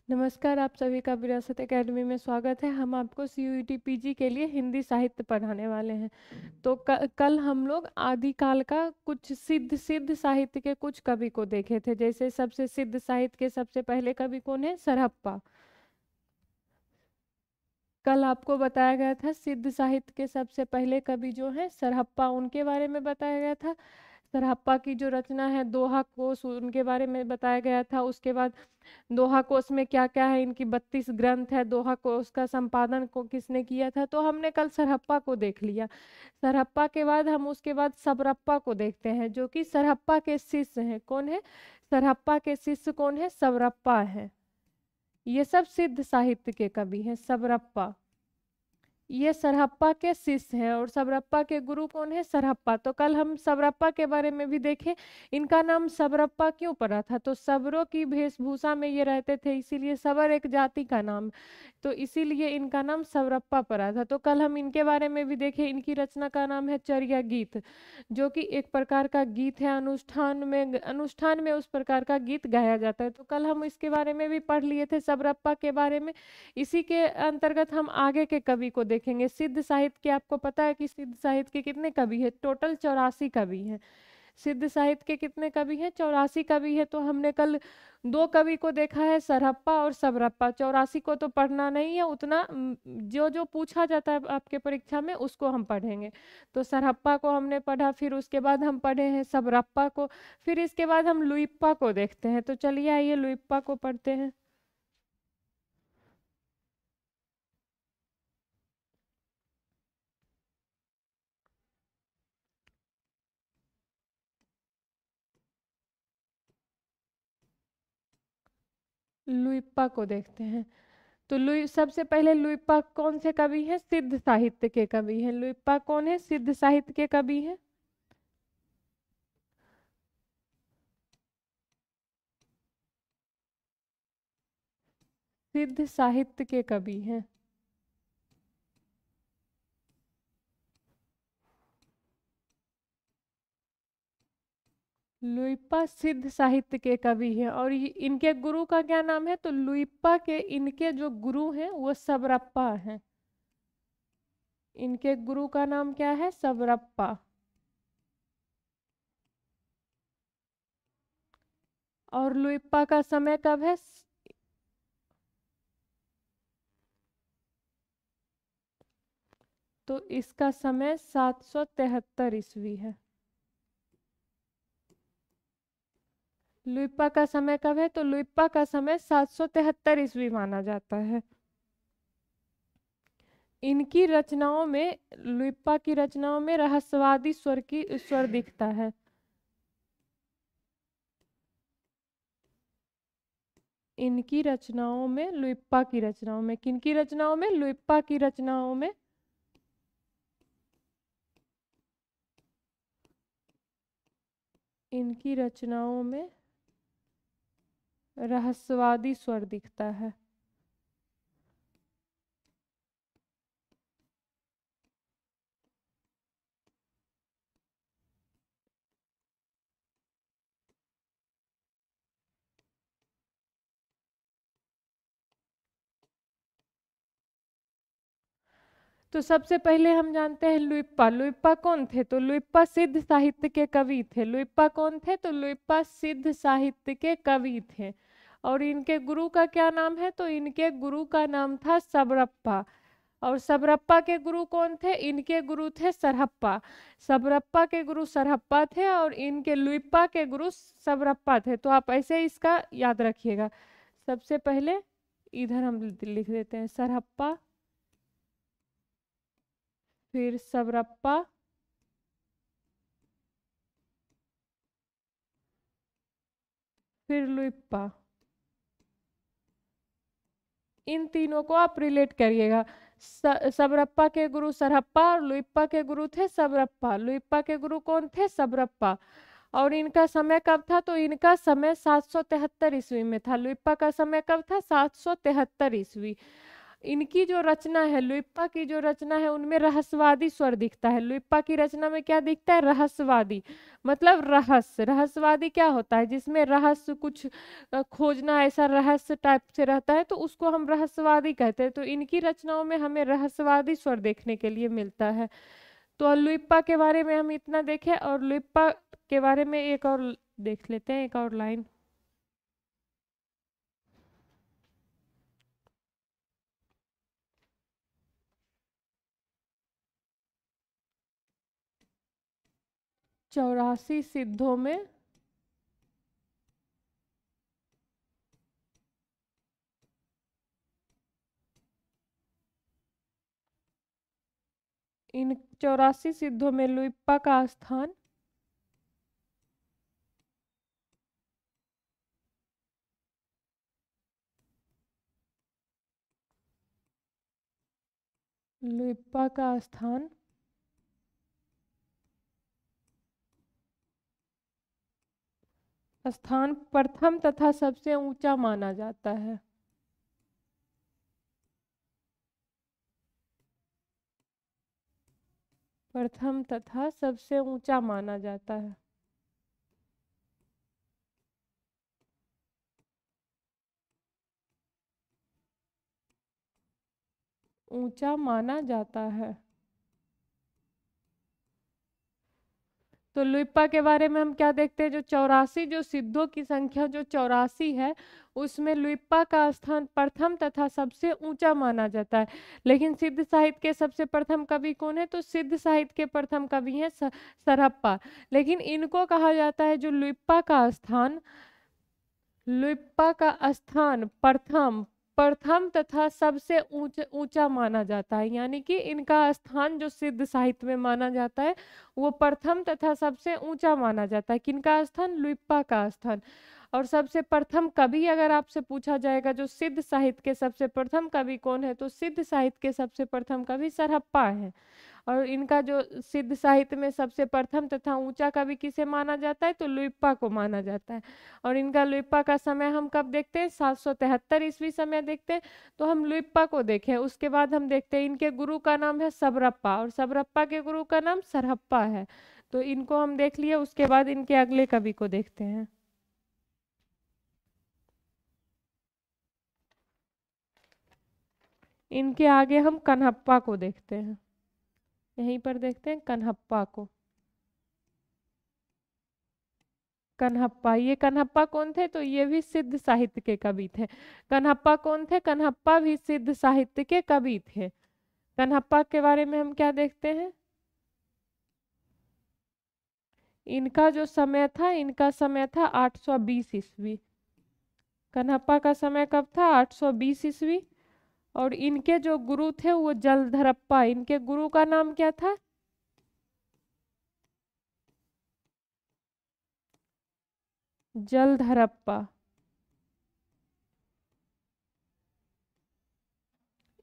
नमस्कार, आप सभी का विरासत एकेडमी में स्वागत है। हम आपको सीयूईटी पीजी के लिए हिंदी साहित्य पढ़ाने वाले हैं। तो कल हम लोग आदिकाल का कुछ सिद्ध सिद्ध साहित्य के कुछ कवि को देखे थे। जैसे सबसे सिद्ध साहित्य के सबसे पहले कवि कौन है? सरहप्पा। कल आपको बताया गया था सिद्ध साहित्य के सबसे पहले कवि जो है सरहप्पा, उनके बारे में बताया गया था। सरहप्पा की जो रचना है दोहा कोश, उनके बारे में बताया गया था। उसके बाद दोहा कोश में क्या क्या है, इनकी 32 ग्रंथ है। दोहा कोश का संपादन को किसने किया था, तो हमने कल सरहप्पा को देख लिया। सरहप्पा के बाद हम उसके बाद सबरप्पा को देखते हैं, जो कि सरहप्पा के शिष्य हैं। कौन है? सरहप्पा के शिष्य कौन है? सबरप्पा है। ये सब सिद्ध साहित्य के कवि हैं। सबरप्पा ये सरहप्पा के शिष्य हैं, और सबरप्पा के गुरु कौन है? सरहप्पा। तो कल हम सबरप्पा के बारे में भी देखें। इनका नाम सबरप्पा क्यों पड़ा था? तो सबरों की वेशभूषा में ये रहते थे, इसीलिए सबर एक जाति का नाम, तो इसीलिए इनका नाम सबरप्पा पड़ा था। तो कल हम इनके बारे में भी देखें। इनकी रचना का नाम है चर्या गीत, जो कि एक प्रकार का गीत है। अनुष्ठान में उस प्रकार का गीत गाया जाता है। तो कल हम इसके बारे में भी पढ़ लिए थे, सबरप्पा के बारे में। इसी के अंतर्गत हम आगे के कवि को देखेंगे। सिद्ध साहित्य के आपको पता है कि सिद्ध साहित्य के कितने कवि हैं? टोटल 84 कवि हैं। सिद्ध साहित्य के कितने कवि हैं? 84 कवि है। तो हमने कल दो कवि को देखा है, सरहप्पा और सबरप्पा। 84 को तो पढ़ना नहीं है उतना, जो जो पूछा जाता है आपके परीक्षा में उसको हम पढ़ेंगे। तो सरहप्पा को हमने पढ़ा, फिर उसके बाद हम पढ़े हैं सबरप्पा को, फिर इसके बाद हम लुइप्पा को देखते हैं। तो चलिए आइए लुइप्पा को पढ़ते हैं। लुइप्पा को देखते हैं। तो लुई सबसे पहले लुइप्पा कौन से कवि हैं? सिद्ध साहित्य के कवि हैं। लुइप्पा कौन है? सिद्ध साहित्य के कवि हैं। सिद्ध साहित्य के कवि हैं। लुइप्पा सिद्ध साहित्य के कवि हैं, और इनके गुरु का क्या नाम है? तो लुइप्पा के इनके जो गुरु हैं वो सबरप्पा हैं। इनके गुरु का नाम क्या है? सबरप्पा। और लुइप्पा का समय कब है? तो इसका समय 773 ईस्वी है। लुइप्पा का समय कब है? तो लुइप्पा का समय 773 ईस्वी माना जाता है। इनकी रचनाओं में, लुइप्पा की रचनाओं में रहस्यवादी स्वर दिखता है। इनकी रचनाओं में, लुइप्पा की रचनाओं में, किनकी रचनाओं में? लुइप्पा की रचनाओं में इनकी रचनाओं में रहस्यवादी स्वर दिखता है। तो सबसे पहले हम जानते हैं लुइप्पा। लुइप्पा कौन थे? तो लुइप्पा सिद्ध साहित्य के कवि थे। लुइप्पा कौन थे? तो लुइप्पा सिद्ध साहित्य के कवि थे। और इनके गुरु का क्या नाम है? तो इनके गुरु का नाम था सबरप्पा। और सबरप्पा के गुरु कौन थे? इनके गुरु थे सरहप्पा। सबरप्पा के गुरु सरहप्पा थे, और इनके लुइप्पा के गुरु सबरप्पा थे। तो आप ऐसे इसका याद रखिएगा। सबसे पहले इधर हम लिख देते हैं सरहप्पा, फिर सबरप्पा, फिर लुइप्पा। इन तीनों को आप रिलेट करिएगा। सबरप्पा के गुरु सरहप्पा और लुइप्पा के गुरु थे सबरप्पा। लुइप्पा के गुरु कौन थे? सबरप्पा। और इनका समय कब था? तो इनका समय 773 ईस्वी में था। लुइप्पा का समय कब था? 773 ईस्वी। इनकी जो रचना है, लुइप्पा की जो रचना है, उनमें रहस्यवादी स्वर दिखता है। लुइप्पा की रचना में क्या दिखता है? रहस्यवादी, मतलब रहस्य। रहस्यवादी क्या होता है? जिसमें रहस्य कुछ खोजना, ऐसा रहस्य टाइप से रहता है, तो उसको हम रहस्यवादी कहते हैं। तो इनकी रचनाओं में हमें रहस्यवादी स्वर देखने के लिए मिलता है। तो लुइप्पा के बारे में हम इतना देखें, और लुइप्पा के बारे में एक और देख लेते हैं, एक और लाइन। चौरासी सिद्धों में इन 84 सिद्धों में लुइप्पा का स्थान लुइप्पा का स्थान स्थान प्रथम तथा सबसे ऊंचा माना जाता है। प्रथम तथा सबसे ऊंचा माना जाता है। ऊंचा माना जाता है। तो लुइप्पा के बारे में हम क्या देखते हैं? जो 84 जो सिद्धों की संख्या जो 84 है, उसमें लुइप्पा का स्थान प्रथम तथा सबसे ऊंचा माना जाता है। लेकिन सिद्ध साहित्य के सबसे प्रथम कवि कौन है? तो सिद्ध साहित्य के प्रथम कवि हैं सरहप्पा। लेकिन इनको कहा जाता है जो लुइप्पा का स्थान प्रथम प्रथम तथा सबसे ऊंचा माना जाता है। यानी कि इनका स्थान जो सिद्ध साहित्य में माना जाता है, वो प्रथम तथा सबसे ऊंचा माना जाता है। किनका स्थान? लुइप्पा का स्थान। और सबसे प्रथम कवि अगर आपसे पूछा जाएगा जो सिद्ध साहित्य के सबसे प्रथम कवि कौन है, तो सिद्ध साहित्य के सबसे प्रथम कवि सरहप्पा है। और इनका जो सिद्ध साहित्य में सबसे प्रथम तथा ऊंचा कवि किसे माना जाता है? तो लुइप्पा को माना जाता है। और इनका लुइप्पा का समय हम कब देखते हैं? 773 ईस्वी समय देखते हैं। तो हम लुइप्पा को देखें, उसके बाद हम देखते हैं इनके गुरु का नाम है सबरप्पा, और सबरप्पा के गुरु का नाम सरहप्पा है। तो इनको हम देख लिए, उसके बाद इनके अगले कवि को देखते हैं। इनके आगे हम कन्हप्पा को देखते हैं। यहीं पर देखते हैं कन्हप्पा को। कन्हप्पा, ये कन्हप्पा कौन थे? तो ये भी सिद्ध साहित्य के कवि थे। कन्हप्पा कौन थे? कन्हप्पा भी सिद्ध साहित्य के कवि थे। कन्हप्पा के बारे में हम क्या देखते हैं? इनका जो समय था, इनका समय था 820 ईस्वी। कन्हप्पा का समय कब था? 820 ईस्वी। और इनके जो गुरु थे वो जलधरप्पा। इनके गुरु का नाम क्या था? जलधरप्पा।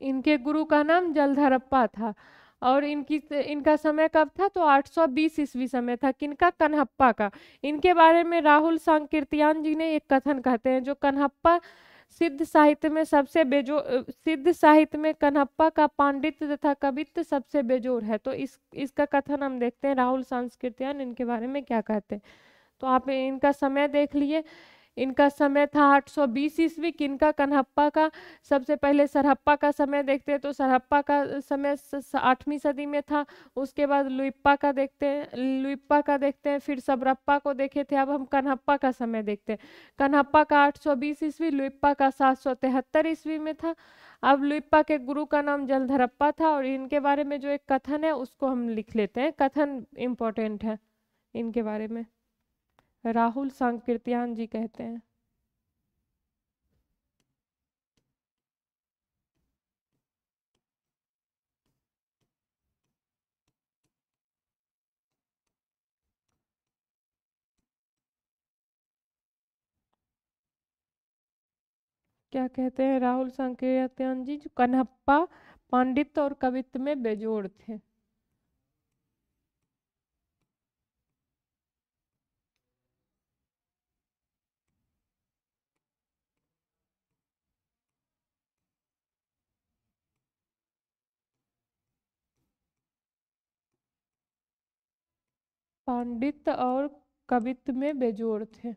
इनके गुरु का नाम जलधरप्पा था। और इनका समय कब था? तो 820 ईस्वी समय था। किनका? कन्हप्पा का। इनके बारे में राहुल सांकृत्यायन जी ने एक कथन कहते हैं, जो कन्हप्पा सिद्ध साहित्य में सिद्ध साहित्य में कन्हप्पा का पांडित्य तथा कवित्व सबसे बेजोर है। तो इसका कथन हम देखते हैं राहुल सांकृत्यायन इनके बारे में क्या कहते हैं। तो आप इनका समय देख लिए। इनका समय था 820 ईस्वी। किनका? कन्हप्पा का। सबसे पहले सरहप्पा का समय देखते हैं, तो सरहप्पा का समय 8वीं सदी में था। उसके बाद लुइप्पा का देखते हैं, फिर सबरप्पा को देखे थे। अब हम कन्हप्पा का समय देखते हैं। कन्हप्पा का 820 ईस्वी, लुइप्पा का 773 ईस्वी में था। अब लुइप्पा के गुरु का नाम जलधरप्पा था। और इनके बारे में जो एक कथन है उसको हम लिख लेते हैं। कथन इम्पोर्टेंट है इनके बारे में। राहुल सांकृत्यायन जी कहते हैं, क्या कहते हैं राहुल सांकृत्यायन जी? जो कन्हप्पा पांडित्य और कवित्व में बेजोड़ थे। पांडित्य और कवित्व में बेजोड़ थे।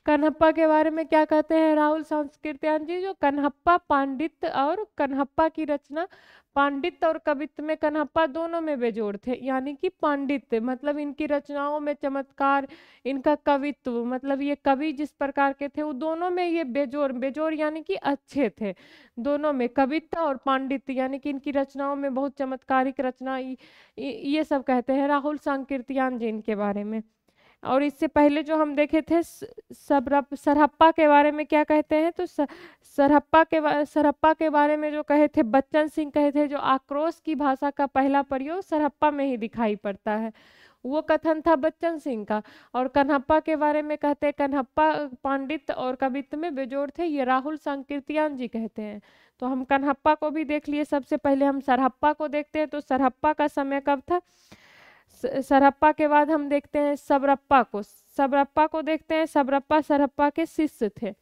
कन्हप्पा के बारे में क्या कहते हैं राहुल सांस्कृत्यायन जी? जो कन्हप्पा पांडित्य और कन्हप्पा की रचना पांडित्य और कवित्व में कन्हप्पा दोनों में बेजोड़ थे। यानी कि पांडित्य मतलब इनकी रचनाओं में चमत्कार, इनका कवित्व मतलब ये कवि जिस प्रकार के थे वो दोनों में ये बेजोड़ बेजोड़ यानी कि अच्छे थे। दोनों में कविता और पांडित्य यानी कि इनकी रचनाओं में बहुत चमत्कारिक रचना ये सब कहते हैं राहुल सांकृत्यायन जी इनके बारे में। और इससे पहले जो हम देखे थे सरहप्पा के बारे में क्या कहते हैं? तो सरहप्पा के बारे में जो कहे थे बच्चन सिंह कहे थे, जो आक्रोश की भाषा का पहला प्रयोग सरहप्पा में ही दिखाई पड़ता है, वो कथन था बच्चन सिंह का। और कन्हप्पा के बारे में कहते हैं कन्हप्पा पांडित्य और कवित्व में बेजोड़ थे, ये राहुल सांकृत्यायन जी कहते हैं। तो हम कन्हप्पा को भी देख लिए, सबसे पहले हम सरहप्पा को देखते हैं। तो सरहप्पा का समय कब था? सरहप्पा के बाद हम देखते हैं सबरप्पा को देखते हैं। सबरप्पा सरहप्पा के शिष्य थे।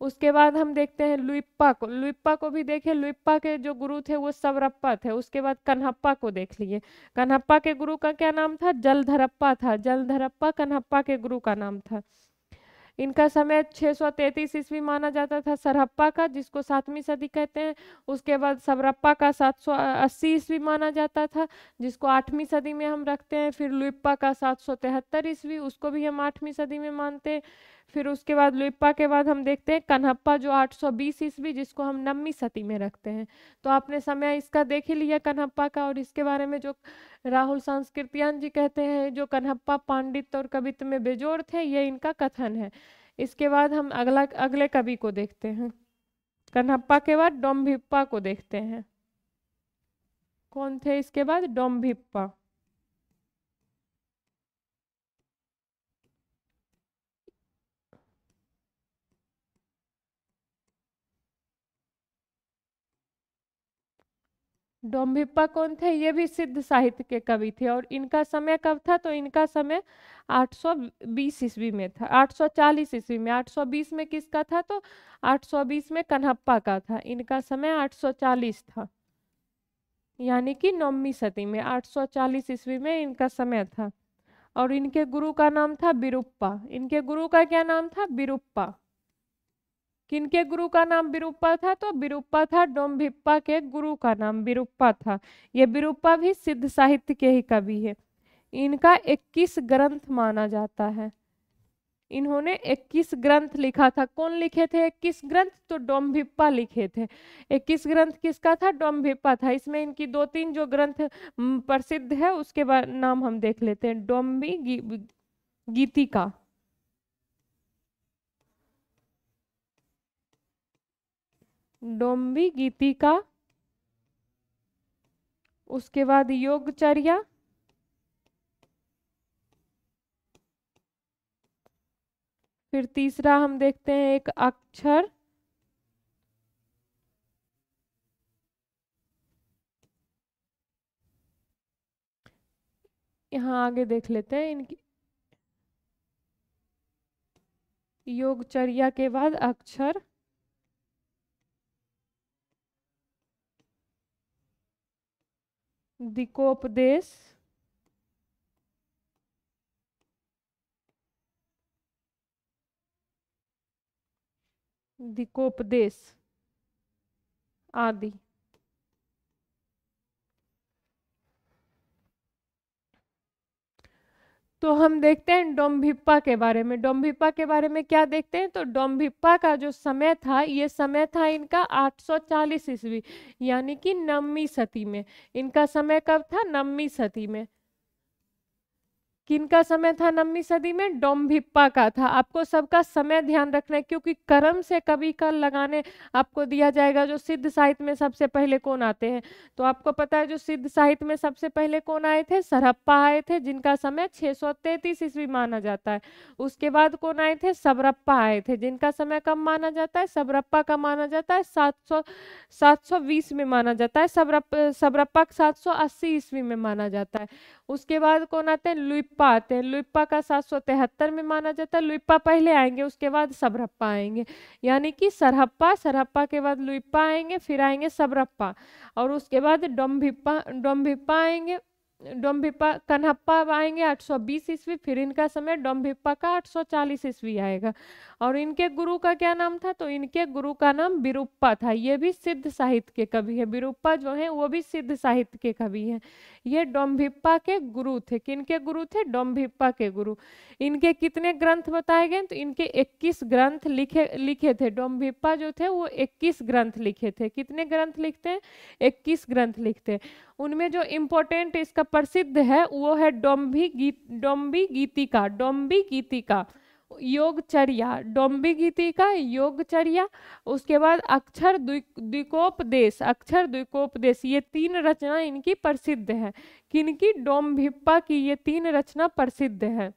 उसके बाद हम देखते हैं लुइप्पा को भी देखे। लुइप्पा के जो गुरु थे वो सबरप्पा थे। उसके बाद कन्हप्पा को देख लिए। कन्हप्पा के गुरु का क्या नाम था? जलधरप्पा था। जलधरप्पा कन्हप्पा के गुरु का नाम था। इनका समय 633 ईस्वी माना जाता था सरहप्पा का, जिसको 7वीं सदी कहते हैं। उसके बाद सबरप्पा का 780 ईस्वी माना जाता था, जिसको 8वीं सदी में हम रखते हैं। फिर लुइप्पा का 773 ईस्वी, उसको भी हम 8वीं सदी में मानते हैं। फिर उसके बाद लुइप्पा के बाद हम देखते हैं कन्हप्पा जो 820 ईस्वी, जिसको हम 9वीं सदी में रखते हैं। तो आपने समय इसका देख ही लिया कन्हप्पा का। और इसके बारे में जो राहुल सांकृत्यायन जी कहते हैं जो कन्हप्पा पांडित्य और कवित्व में बेजोड़ थे, ये इनका कथन है। इसके बाद हम अगले कवि को देखते हैं। कन्हप्पा के बाद डोम्भिप्पा को देखते हैं। कौन थे इसके बाद? डोम्भिप्पा। डोम्भिप्पा कौन थे? ये भी सिद्ध साहित्य के कवि थे। और इनका समय कब था? तो इनका समय 820 ईस्वी में था, 840 ईस्वी में। 820 में किसका था? तो 820 में कन्हप्पा का था। इनका समय 840 था, यानी कि 9वीं सदी में 840 ईस्वी में इनका समय था। और इनके गुरु का नाम था विरुप्पा। इनके गुरु का क्या नाम था? विरुप्पा। किनके गुरु का नाम विरुप्पा था? तो विरुप्पा था डोम्भिप्पा के गुरु का नाम विरुप्पा था। ये विरुप्पा भी सिद्ध साहित्य के ही कवि है। इनका 21 ग्रंथ माना जाता है। इन्होंने 21 ग्रंथ लिखा था। कौन लिखे थे 21 ग्रंथ? तो डोम्भिप्पा लिखे थे। 21 ग्रंथ किसका था? डोम्भिप्पा था। इसमें इनकी 2-3 जो ग्रंथ प्रसिद्ध है उसके नाम हम देख लेते हैं। गीतिका, डोम्बी गीतिका। उसके बाद योगचर्या। फिर तीसरा हम देखते हैं एक अक्षर। यहाँ आगे देख लेते हैं इनकी। योगचर्या के बाद अक्षर, दिकोपदेश, दिकोपदेश आदि। तो हम देखते हैं डोम्भिप्पा के बारे में। डोम्भिप्पा के बारे में क्या देखते हैं? तो डोम्भिप्पा का जो समय था, ये समय था इनका 840 ईस्वी, यानी कि 9वीं सदी में। इनका समय कब था? 9वीं सदी में। किनका समय था 9वीं सदी में? डोम्भिप्पा का था। आपको सबका समय ध्यान रखना है, क्योंकि क्रम से कवि का लगाने आपको दिया जाएगा। जो सिद्ध साहित्य में सबसे पहले कौन आते हैं? तो आपको पता है जो सिद्ध साहित्य में सबसे पहले कौन आए थे? सरहप्पा आए थे, जिनका समय 633 ईस्वी माना जाता है। उसके बाद कौन आए थे? सबरप्पा आए थे, जिनका समय कब माना जाता है? सबरप्पा का माना जाता है 720 में माना जाता है। सबरप्पा 780 ईस्वी में माना जाता है। उसके बाद कौन आते हैं? लुइप्पा आते हैं। लुइप्पा का 773 में माना जाता है। लुइप्पा पहले आएंगे, उसके बाद सबरप्पा आएंगे। यानी कि सरहप्पा, सरहप्पा के बाद लुइप्पा आएंगे, फिर आएंगे सबरप्पा, और उसके बाद डोम्भिप्पा, डोम्भिप्पा आएंगे। डोम्भिप्पा कन्हप्पा आएंगे 820 ईस्वी, फिर इनका समय डोम्भिप्पा का 840 ईस्वी आएगा। और इनके गुरु का क्या नाम था? तो इनके गुरु का नाम विरूप्पा था। ये भी सिद्ध साहित्य के कवि है। विरूप्पा जो है वो भी सिद्ध साहित्य के कवि हैं। ये डोम्भिप्पा के गुरु थे। किनके गुरु थे? डोम्भिप्पा के गुरु। इनके कितने ग्रंथ बताए गए? तो इनके 21 ग्रंथ लिखे लिखे थे। डोम्भिप्पा जो थे वो 21 ग्रंथ लिखे थे। कितने ग्रंथ लिखते हैं? 21 ग्रंथ लिखते हैं। उनमें जो इम्पोर्टेंट इसका प्रसिद्ध है वो है डोम्बी गीतिका, डोम्बी गीतिका, योगचर्या, डोम्बी गीतिका, योगचर्या। उसके बाद अक्षर द्विकोपदेश, अक्षर द्विकोपदेश, ये 3 रचना इनकी प्रसिद्ध है। किनकी? डोम्भिप्पा की ये 3 रचना प्रसिद्ध है।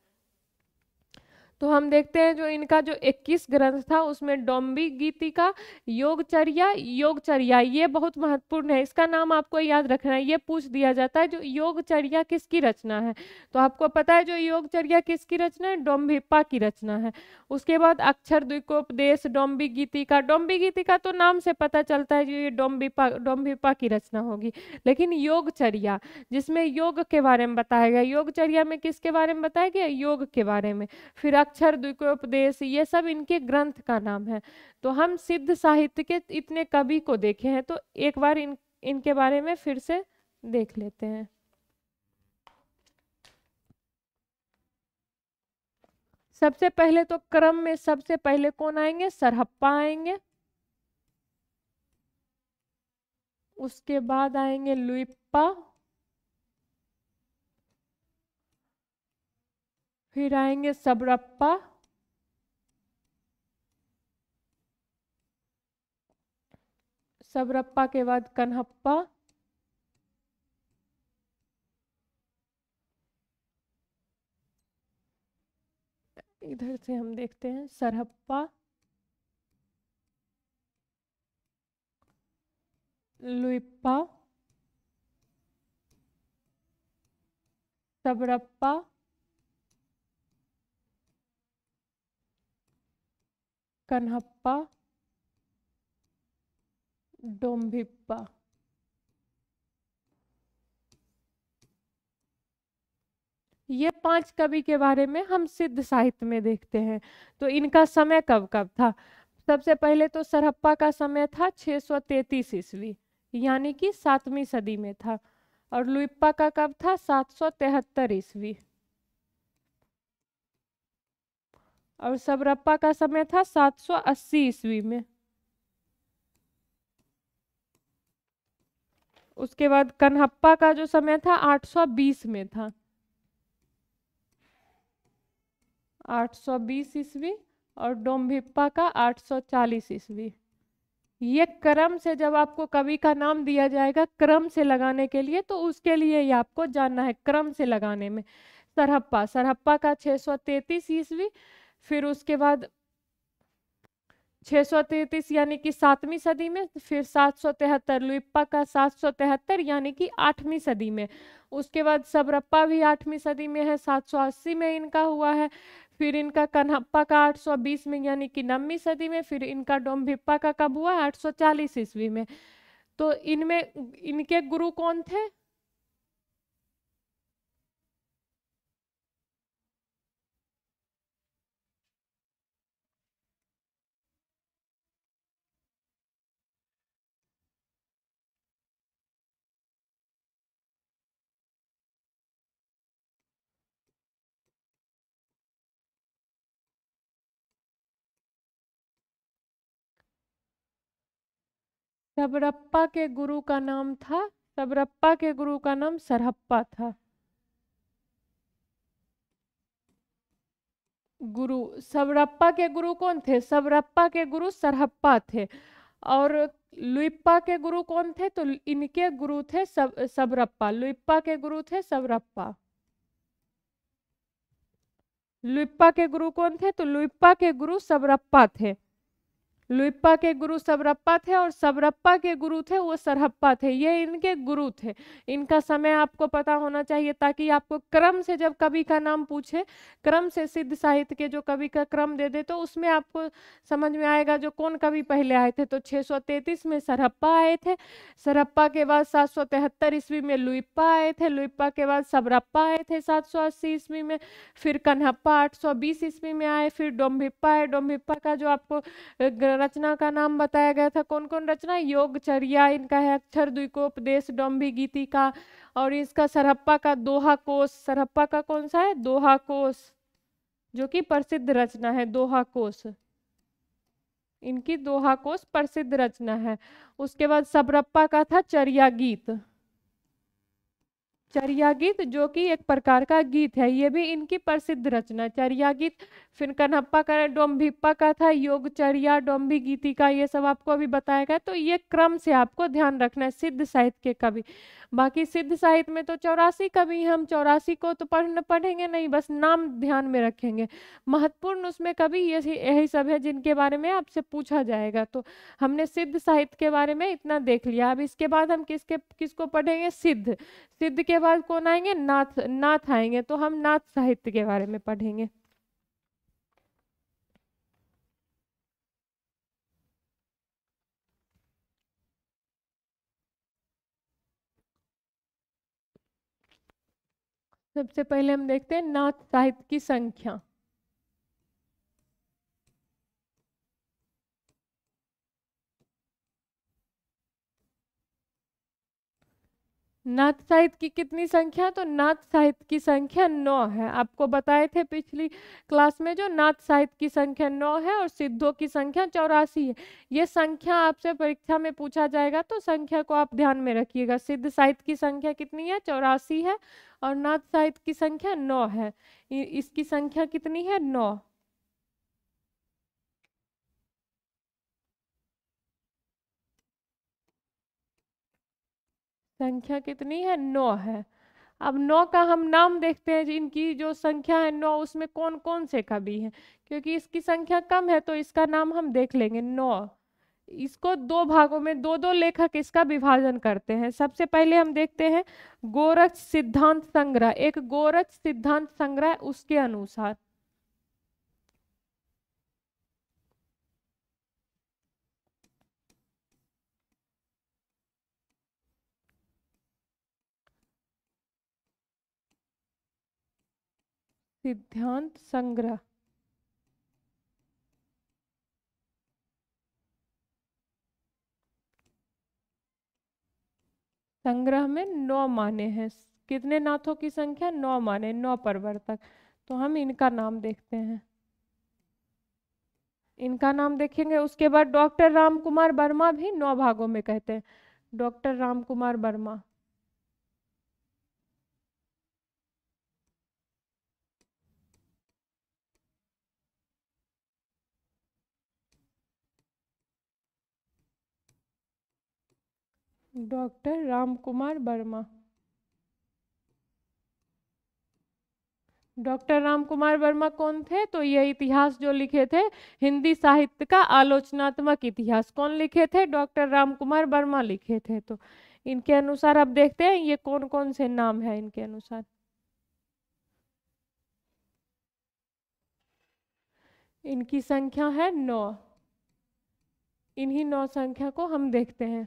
तो हम देखते हैं जो इनका जो 21 ग्रंथ था उसमें डोम्बी गीतिका, योगचर्या, योगचर्या ये बहुत महत्वपूर्ण है। इसका नाम आपको याद रखना है। ये पूछ दिया जाता है जो योगचर्या किसकी रचना है। तो आपको पता है जो योगचर्या किसकी रचना है? डोम्भिप्पा की रचना है। उसके बाद अक्षर द्विकोपदेश, डोम्बी गीतिका। डोम्बी गीतिका तो नाम से पता चलता है जो ये डोम्भिप्पा की रचना होगी। लेकिन योगचर्या जिसमें योग के बारे में बताया गया, योगचर्या में किसके बारे में बताया गया? योग के बारे में। फिर अक्षर द्विकोपदेश, ये सब इनके ग्रंथ का नाम है। तो हम सिद्ध साहित्य के इतने कवि को देखे हैं, तो एक बार इनके बारे में फिर से देख लेते हैं। सबसे पहले तो क्रम में सबसे पहले कौन आएंगे? सरहप्पा आएंगे। उसके बाद आएंगे लुइप्पा, फिर आएंगे सबरप्पा, सबरप्पा के बाद कन्हप्पा, इधर से हम देखते हैं सरहप्पा, लुइप्पा, सबरप्पा, कन्हप्पा, डोम्भिप्पा। ये 5 कवि के बारे में हम सिद्ध साहित्य में देखते हैं। तो इनका समय कब कब था? सबसे पहले तो सरहप्पा का समय था 633 ईस्वी, यानी कि 7वीं सदी में था। और लुइप्पा का कब था? 773 ईस्वी। और सबरप्पा का समय था 780 ईस्वी में। उसके बाद कन्हप्पा का जो समय था 820 में था, 820 ईस्वी। और डोम्भिप्पा का 840 ईस्वी। ये क्रम से जब आपको कवि का नाम दिया जाएगा क्रम से लगाने के लिए, तो उसके लिए ये आपको जानना है क्रम से लगाने में। सरहप्पा, सरहप्पा का 633 ईस्वी, फिर उसके बाद 633 यानी कि 7वीं सदी में, फिर 773 लुइप्पा का 773 यानी कि 8वीं सदी में। उसके बाद सबरप्पा भी 8वीं सदी में है, 780 में इनका हुआ है। फिर इनका कन्हप्पा का 820 में यानी कि 9वीं सदी में। फिर इनका डोम्भिप्पा का कब हुआ? 840 ईस्वी में। तो इनमें इनके गुरु कौन थे? सबरप्पा के गुरु का नाम था, सबरप्पा के गुरु का नाम सरहप्पा था। गुरु, सबरप्पा के गुरु कौन थे? सबरप्पा के गुरु सरहप्पा थे। और लुइप्पा के गुरु कौन थे? तो इनके गुरु थे सबरप्पा। लुइप्पा के गुरु थे सबरप्पा। लुइप्पा के गुरु कौन थे? तो लुइप्पा के गुरु सबरप्पा थे। लुइप्पा के गुरु सबरप्पा थे और सबरप्पा के गुरु थे वो सरहप्पा थे। ये इनके गुरु थे। इनका समय आपको पता होना चाहिए ताकि आपको क्रम से जब कवि का नाम पूछे, क्रम से सिद्ध साहित्य के जो कवि का क्रम दे दे तो उसमें आपको समझ में आएगा जो कौन कवि पहले आए थे। तो 633 में सरहप्पा आए थे। सरहप्पा के बाद 773 ईस्वी में लुइप्पा आए थे। लुइप्पा के बाद सबरप्पा आए थे 780 ईस्वी में। फिर कन्हप्पा 820 ईस्वी में आए। फिर डोम्भिप्पा आए। डोम्भिप्पा का जो आपको रचना का नाम बताया गया था, कौन कौन रचना? योगचर्या इनका है, अक्षर द्विकोपदेश, डोम्भी गीतिका, और इसका सरहप्पा का दोहा कोश। सरहप्पा का कौन सा है? दोहा कोश, जो कि प्रसिद्ध रचना है। दोहा कोश इनकी दोहा कोश प्रसिद्ध रचना है। उसके बाद सबरप्पा का था चर्या गीत। चर्या गीत जो कि एक प्रकार का गीत है, ये भी इनकी प्रसिद्ध रचना चर्या गीत। फिर कन्हप्पा का डोम्भिप्पा का था योगचर्या, डोम्भी गीतिका, ये सब आपको अभी बताया गया। तो ये क्रम से आपको ध्यान रखना है सिद्ध साहित्य के कवि। बाकी सिद्ध साहित्य में तो 84 कवि, हम 84 को तो पढ़ेंगे नहीं, बस नाम ध्यान में रखेंगे। महत्वपूर्ण उसमें कवि यही सब है जिनके बारे में आपसे पूछा जाएगा। तो हमने सिद्ध साहित्य के बारे में इतना देख लिया। अब इसके बाद हम किसको पढ़ेंगे? सिद्ध। सिद्ध के बाद कौन आएंगे? नाथ। नाथ आएंगे। तो हम नाथ साहित्य के बारे में पढ़ेंगे। सबसे पहले हम देखते हैं नाथ साहित्य की संख्या। नाथ साहित्य की कितनी संख्या? तो नाथ साहित्य की संख्या 9 है। आपको बताए थे पिछली क्लास में जो नाथ साहित्य की संख्या 9 है और सिद्धों की संख्या 84 है। ये संख्या आपसे परीक्षा में पूछा जाएगा तो संख्या को आप ध्यान में रखिएगा। सिद्ध साहित्य की संख्या कितनी है? 84 है। और नाथ साहित्य की संख्या 9 है। इसकी संख्या कितनी है? 9। संख्या कितनी है? 9 है। अब 9 का हम नाम देखते हैं। इनकी जो संख्या है 9, उसमें कौन कौन से कवि हैं, क्योंकि इसकी संख्या कम है तो इसका नाम हम देख लेंगे। 9 इसको दो भागों में दो दो लेखक इसका विभाजन करते हैं। सबसे पहले हम देखते हैं गोरक्ष सिद्धांत संग्रह। एक गोरक्ष सिद्धांत संग्रह उसके अनुसार सिद्धांत संग्रह संग्रह में 9 माने हैं। कितने नाथों की संख्या? 9 माने, 9 प्रवर्तक। तो हम इनका नाम देखते हैं। इनका नाम देखेंगे। उसके बाद डॉक्टर राम कुमार वर्मा भी 9 भागों में कहते हैं। Doctor Ram Kumar Verma. Doctor Ram Kumar Verma. Doctor Ram Kumar Verma कौन थे? तो ये इतिहास जो लिखे थे, हिंदी साहित्य का आलोचनात्मक इतिहास, कौन लिखे थे? डॉक्टर राम कुमार वर्मा लिखे थे। तो इनके अनुसार अब देखते हैं ये कौन कौन से नाम है इनके अनुसार। इनकी संख्या है 9। इन्हीं 9 संख्या को हम देखते हैं।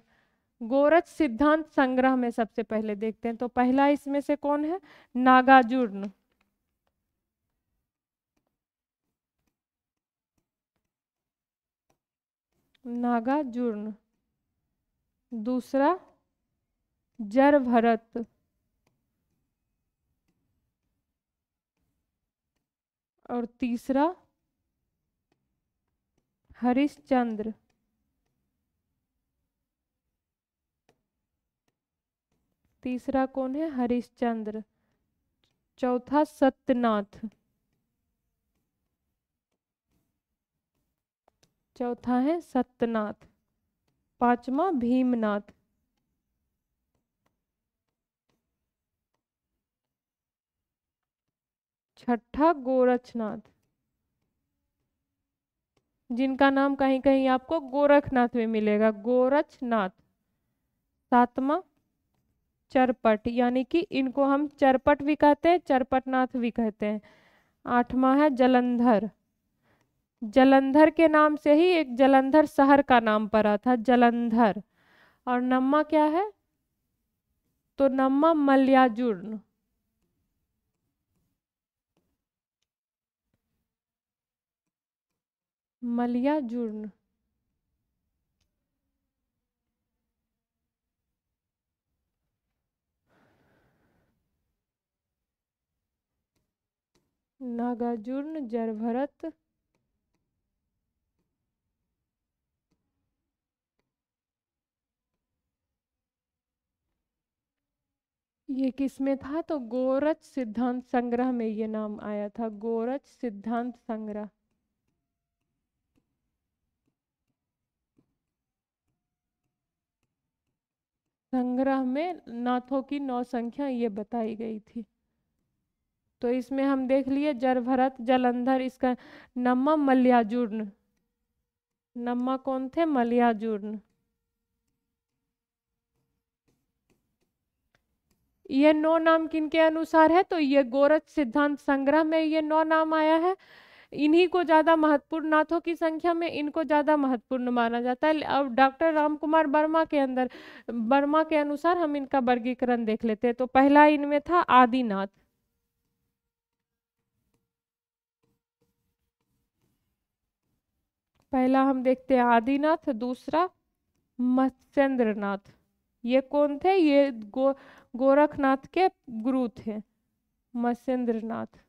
गोरक्ष सिद्धांत संग्रह में सबसे पहले देखते हैं। तो पहला इसमें से कौन है? नागार्जुन। नागार्जुन। दूसरा जरभरत। और तीसरा हरिश्चंद्र। तीसरा कौन है? हरिश्चंद्र। चौथा सत्यनाथ। चौथा है सत्यनाथ, पांचवा भीमनाथ, छठा गोरक्षनाथ, जिनका नाम कहीं कहीं आपको गोरखनाथ में मिलेगा, गोरक्षनाथ। सातवां चरपट, यानी कि इनको हम चरपट भी कहते हैं, चरपटनाथ भी कहते हैं। आठवां है जलंधर, जलंधर के नाम से ही एक जलंधर शहर का नाम पड़ा था, जलंधर। और नम्मा क्या है, तो नम्मा मल्ल्याजुर्न, मल्ल्याजुर्न। नागार्जुन, जरभरत, ये किस में था, तो गोरच सिद्धांत संग्रह में ये नाम आया था, गोरच सिद्धांत संग्रह। संग्रह में नाथों की 9 संख्या ये बताई गई थी। तो इसमें हम देख लिए जरभरत, जलंधर, इसका नम्मा मल्ल्याजुर्न, नम्मा कौन थे, मल्ल्याजुर्न। ये 9 नाम किनके अनुसार है, तो ये गोरच सिद्धांत संग्रह में ये 9 नाम आया है। इन्हीं को ज्यादा महत्वपूर्ण, नाथों की संख्या में इनको ज्यादा महत्वपूर्ण माना जाता है। अब डॉक्टर रामकुमार वर्मा के अंदर, वर्मा के अनुसार हम इनका वर्गीकरण देख लेते हैं। तो पहला इनमें था आदिनाथ, पहला हम देखते हैं आदिनाथ। दूसरा मत्स्येंद्रनाथ, ये कौन थे, ये गोरखनाथ के गुरु थे, मत्स्येंद्रनाथ,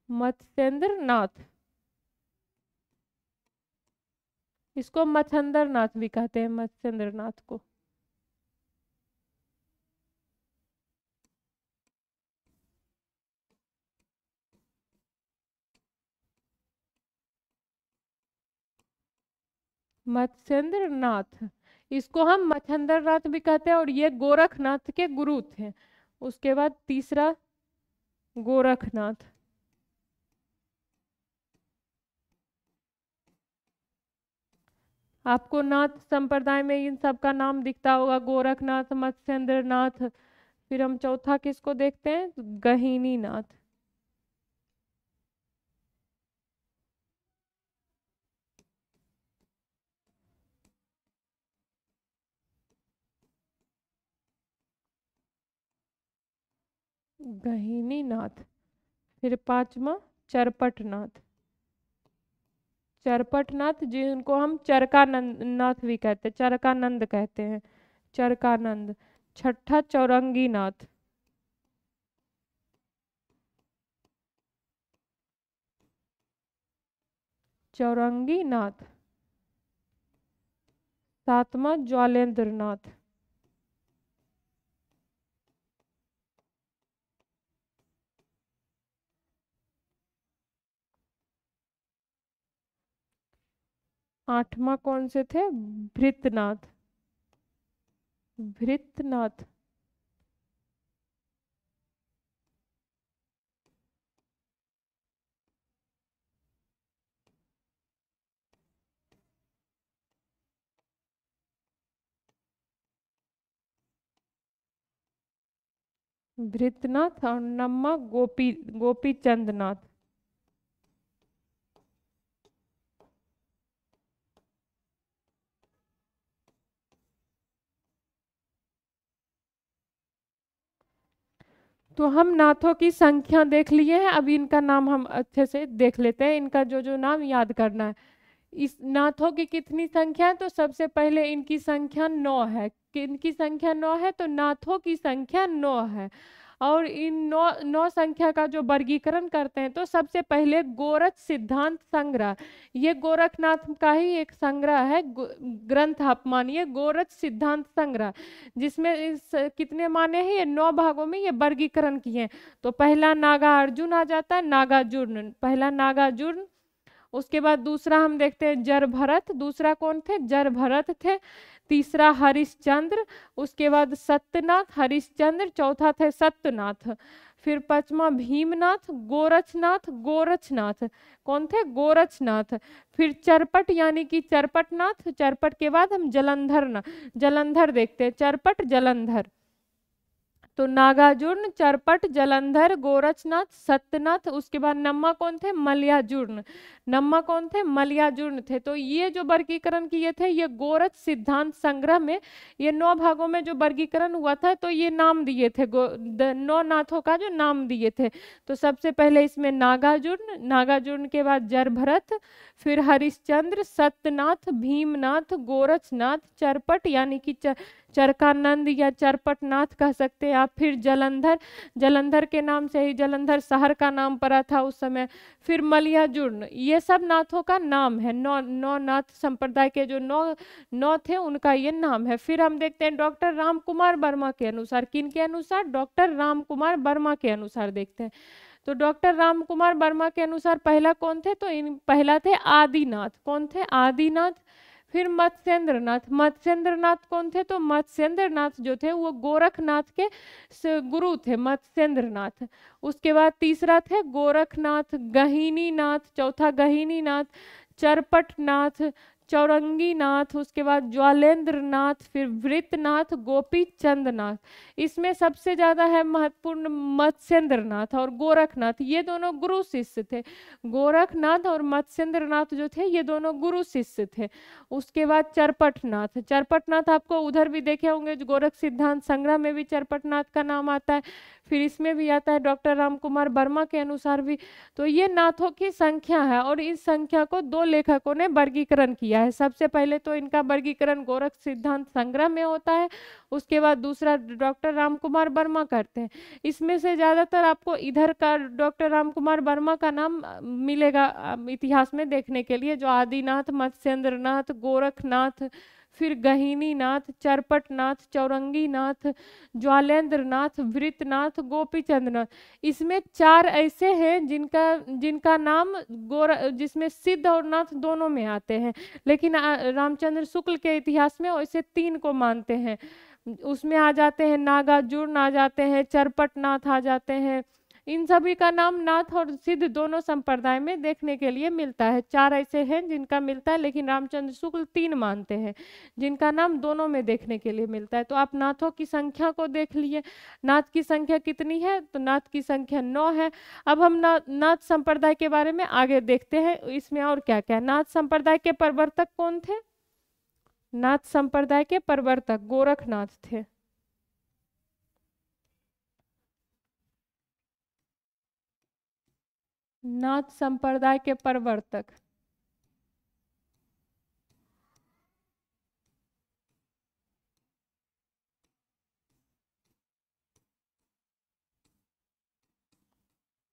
मत्स्येंद्रनाथ। इसको मच्छंदरनाथ भी कहते हैं, मत्स्येंद्रनाथ को। मत्स्येंद्रनाथ, इसको हम मच्छंदरनाथ भी कहते हैं, और ये गोरखनाथ के गुरु थे। उसके बाद तीसरा गोरखनाथ, आपको नाथ संप्रदाय में इन सब का नाम दिखता होगा, गोरखनाथ, मत्स्येंद्रनाथ। फिर हम चौथा किसको देखते हैं, गहिनी नाथ, गहिनी नाथ। फिर पांचवा चरपटनाथ, चरपटनाथ, जिनको हम चरकानंद नाथ भी कहते हैं, चरकानंद कहते हैं, चरकानंद। छठा चौरंगी नाथ, चौरंगी नाथ। सातवां ज्वालेंद्र नाथ, आठवां कौन से थे, भृतनाथ, भृतनाथ। भृतनाथ। और नम्मा गोपी चंद नाथ, तो हम नाथों की संख्या देख लिए हैं। अब इनका नाम हम अच्छे से देख लेते हैं, इनका जो जो नाम याद करना है। इस नाथों की कितनी संख्या है, तो सबसे पहले इनकी संख्या 9 है। इनकी संख्या 9 है, तो नाथों की संख्या 9 है। और इन 9 संख्या का जो वर्गीकरण करते हैं, तो सबसे पहले गोरख सिद्धांत संग्रह, ये गोरखनाथ का ही एक संग्रह है, ग्रंथ आप मानिए, गोरख सिद्धांत संग्रह, जिसमें इस कितने माने हैं, ये 9 भागों में ये वर्गीकरण किए हैं। तो पहला नागार्जुन आ जाता है, नागार्जुन, पहला नागार्जुन। उसके बाद दूसरा हम देखते हैं जरभरत, दूसरा कौन थे? जरभरत थे। तीसरा हरिश्चंद्र, उसके बाद सत्यनाथ, हरिश्चंद्र, चौथा थे सत्यनाथ। फिर पांचवा भीमनाथ, गोरखनाथ, गोरखनाथ, कौन थे? गोरखनाथ। फिर चरपट यानी कि चरपटनाथ, चरपट के बाद हम जलंधर जलंधर देखते हैं, चरपट जलंधर। तो नागार्जुन, चरपट, जलंधर, गोरखनाथ, सत्यनाथ। उसके बाद नम्मा कौन थे? मलयाजुर्न, नम्मा कौन थे? मलयाजुर्न थे। तो ये जो वर्गीकरण किए थे, ये गोरख सिद्धांत संग्रह में ये 9 भागों में जो वर्गीकरण हुआ था, तो ये नाम दिए थे 9 नाथों का जो नाम दिए थे। तो सबसे पहले इसमें नागार्जुन, नागार्जुन के बाद जरभरत, फिर हरिश्चंद्र, सत्यनाथ, भीमनाथ, गोरखनाथ, चरपट यानी कि चरकानंद या चरपटनाथ कह सकते हैं आप। फिर जलंधर, जलंधर के नाम से ही जलंधर शहर का नाम पड़ा था उस समय। फिर मलयाजुर्न, ये सब नाथों का नाम है। नौ नाथ संप्रदाय के जो नौ थे उनका ये नाम है। फिर हम देखते हैं डॉक्टर राम कुमार वर्मा के अनुसार, किन के अनुसार? डॉक्टर राम कुमार वर्मा के अनुसार देखते हैं। तो डॉक्टर राम कुमार वर्मा के अनुसार पहला कौन थे? तो पहला थे आदिनाथ, कौन थे? आदिनाथ। फिर मत्स्येंद्रनाथ, मत्स्येंद्रनाथ कौन थे? तो मत्स्येंद्रनाथ जो थे वो गोरखनाथ के गुरु थे, मत्स्येंद्रनाथ। उसके बाद तीसरा थे गोरखनाथ, गहिनीनाथ, चौथा गहिनीनाथ, चरपटनाथ, चौरंगीनाथ, उसके बाद ज्वालेंद्रनाथ, फिर वृतनाथ, गोपी चंदनाथ। इसमें सबसे ज्यादा है महत्वपूर्ण मत्स्येंद्रनाथ और गोरखनाथ, ये दोनों गुरु शिष्य थे। गोरखनाथ और मत्स्येंद्रनाथ जो थे ये दोनों गुरु शिष्य थे। उसके बाद चरपटनाथ, चरपटनाथ आपको उधर भी देखे होंगे, जो गोरख सिद्धांत संग्रह में भी चरपटनाथ का नाम आता है, फिर इसमें भी आता है डॉक्टर राम कुमार वर्मा के अनुसार भी। तो ये नाथों की संख्या है और इस संख्या को 2 लेखकों ने वर्गीकरण किया है। सबसे पहले तो इनका वर्गीकरण गोरख सिद्धांत संग्रह में होता है, उसके बाद दूसरा डॉक्टर राम कुमार वर्मा करते हैं। इसमें से ज्यादातर आपको इधर का डॉक्टर राम कुमार वर्मा का नाम मिलेगा इतिहास में देखने के लिए, जो आदिनाथ, मत्स्येंद्रनाथ, गोरखनाथ, फिर गहिनीनाथ, चरपटनाथ, चौरंगीनाथ, ज्वालेंद्रनाथ, वृतनाथ, गोपीचंद्रनाथ। इसमें 4 ऐसे हैं जिनका नाम जिसमें सिद्ध और नाथ दोनों में आते हैं, लेकिन रामचंद्र शुक्ल के इतिहास में वैसे 3 को मानते हैं। उसमें आ जाते हैं नागार्जुन, आ जाते हैं चरपटनाथ, आ जाते हैं। इन सभी का नाम नाथ और सिद्ध दोनों संप्रदाय में देखने के लिए मिलता है। 4 ऐसे हैं जिनका मिलता है, लेकिन रामचंद्र शुक्ल 3 मानते हैं जिनका नाम दोनों में देखने के लिए मिलता है। तो आप नाथों की संख्या को देख लिए, नाथ की संख्या कितनी है? तो नाथ की संख्या 9 है। अब हम नाथ संप्रदाय के बारे में आगे देखते हैं, इसमें और क्या क्या। नाथ संप्रदाय के प्रवर्तक कौन थे? नाथ संप्रदाय के प्रवर्तक गोरखनाथ थे। नाथ संप्रदाय के प्रवर्तक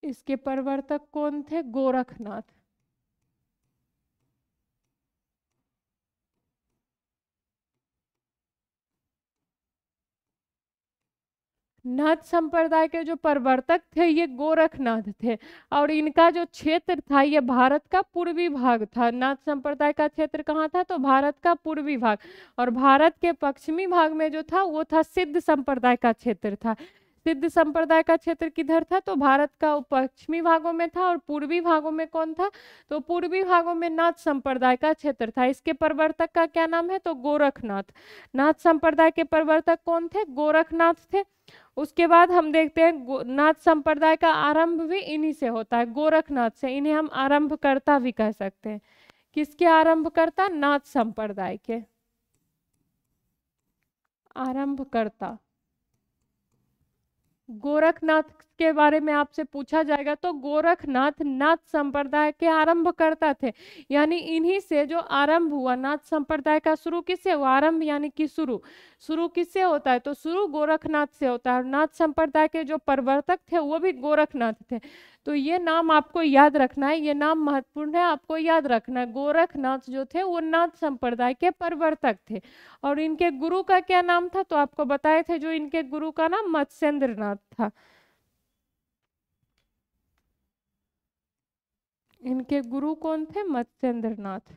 इसके प्रवर्तक कौन थे? गोरखनाथ। नाथ संप्रदाय के जो प्रवर्तक थे ये गोरखनाथ थे, और इनका जो क्षेत्र था ये भारत का पूर्वी भाग था। नाथ संप्रदाय का क्षेत्र कहाँ था? तो भारत का पूर्वी भाग। और भारत के पश्चिमी भाग में जो था वो था सिद्ध संप्रदाय का क्षेत्र था। सिद्ध संप्रदाय का क्षेत्र किधर था? तो भारत का पश्चिमी भागों में था। और पूर्वी भागों में कौन था? तो पूर्वी भागों में नाथ संप्रदाय का क्षेत्र था। इसके प्रवर्तक का क्या नाम है? तो गोरखनाथ। नाथ संप्रदाय के प्रवर्तक कौन थे? गोरखनाथ थे। उसके बाद हम देखते हैं नाथ संप्रदाय का आरंभ भी इन्हीं से होता है, गोरखनाथ से। इन्हें हम आरंभकर्ता भी कह सकते हैं। किसके आरंभकर्ता? नाथ संप्रदाय के आरंभकर्ता। गोरखनाथ के बारे में आपसे पूछा जाएगा तो गोरखनाथ नाथ संप्रदाय के आरंभकर्ता थे, यानी इन्हीं से जो आरंभ हुआ नाथ संप्रदाय का। शुरू किससे हुआ? आरंभ यानी कि शुरू किससे होता है? तो शुरू गोरखनाथ से होता है। और नाथ संप्रदाय के जो प्रवर्तक थे वो भी गोरखनाथ थे। तो ये नाम आपको याद रखना है, ये नाम महत्वपूर्ण है, आपको याद रखना है। गोरखनाथ जो थे वो नाथ संप्रदाय के प्रवर्तक थे। और इनके गुरु का क्या नाम था? तो आपको बताए थे जो इनके गुरु का नाम मत्स्येंद्रनाथ था। इनके गुरु कौन थे? मत्स्येंद्रनाथ।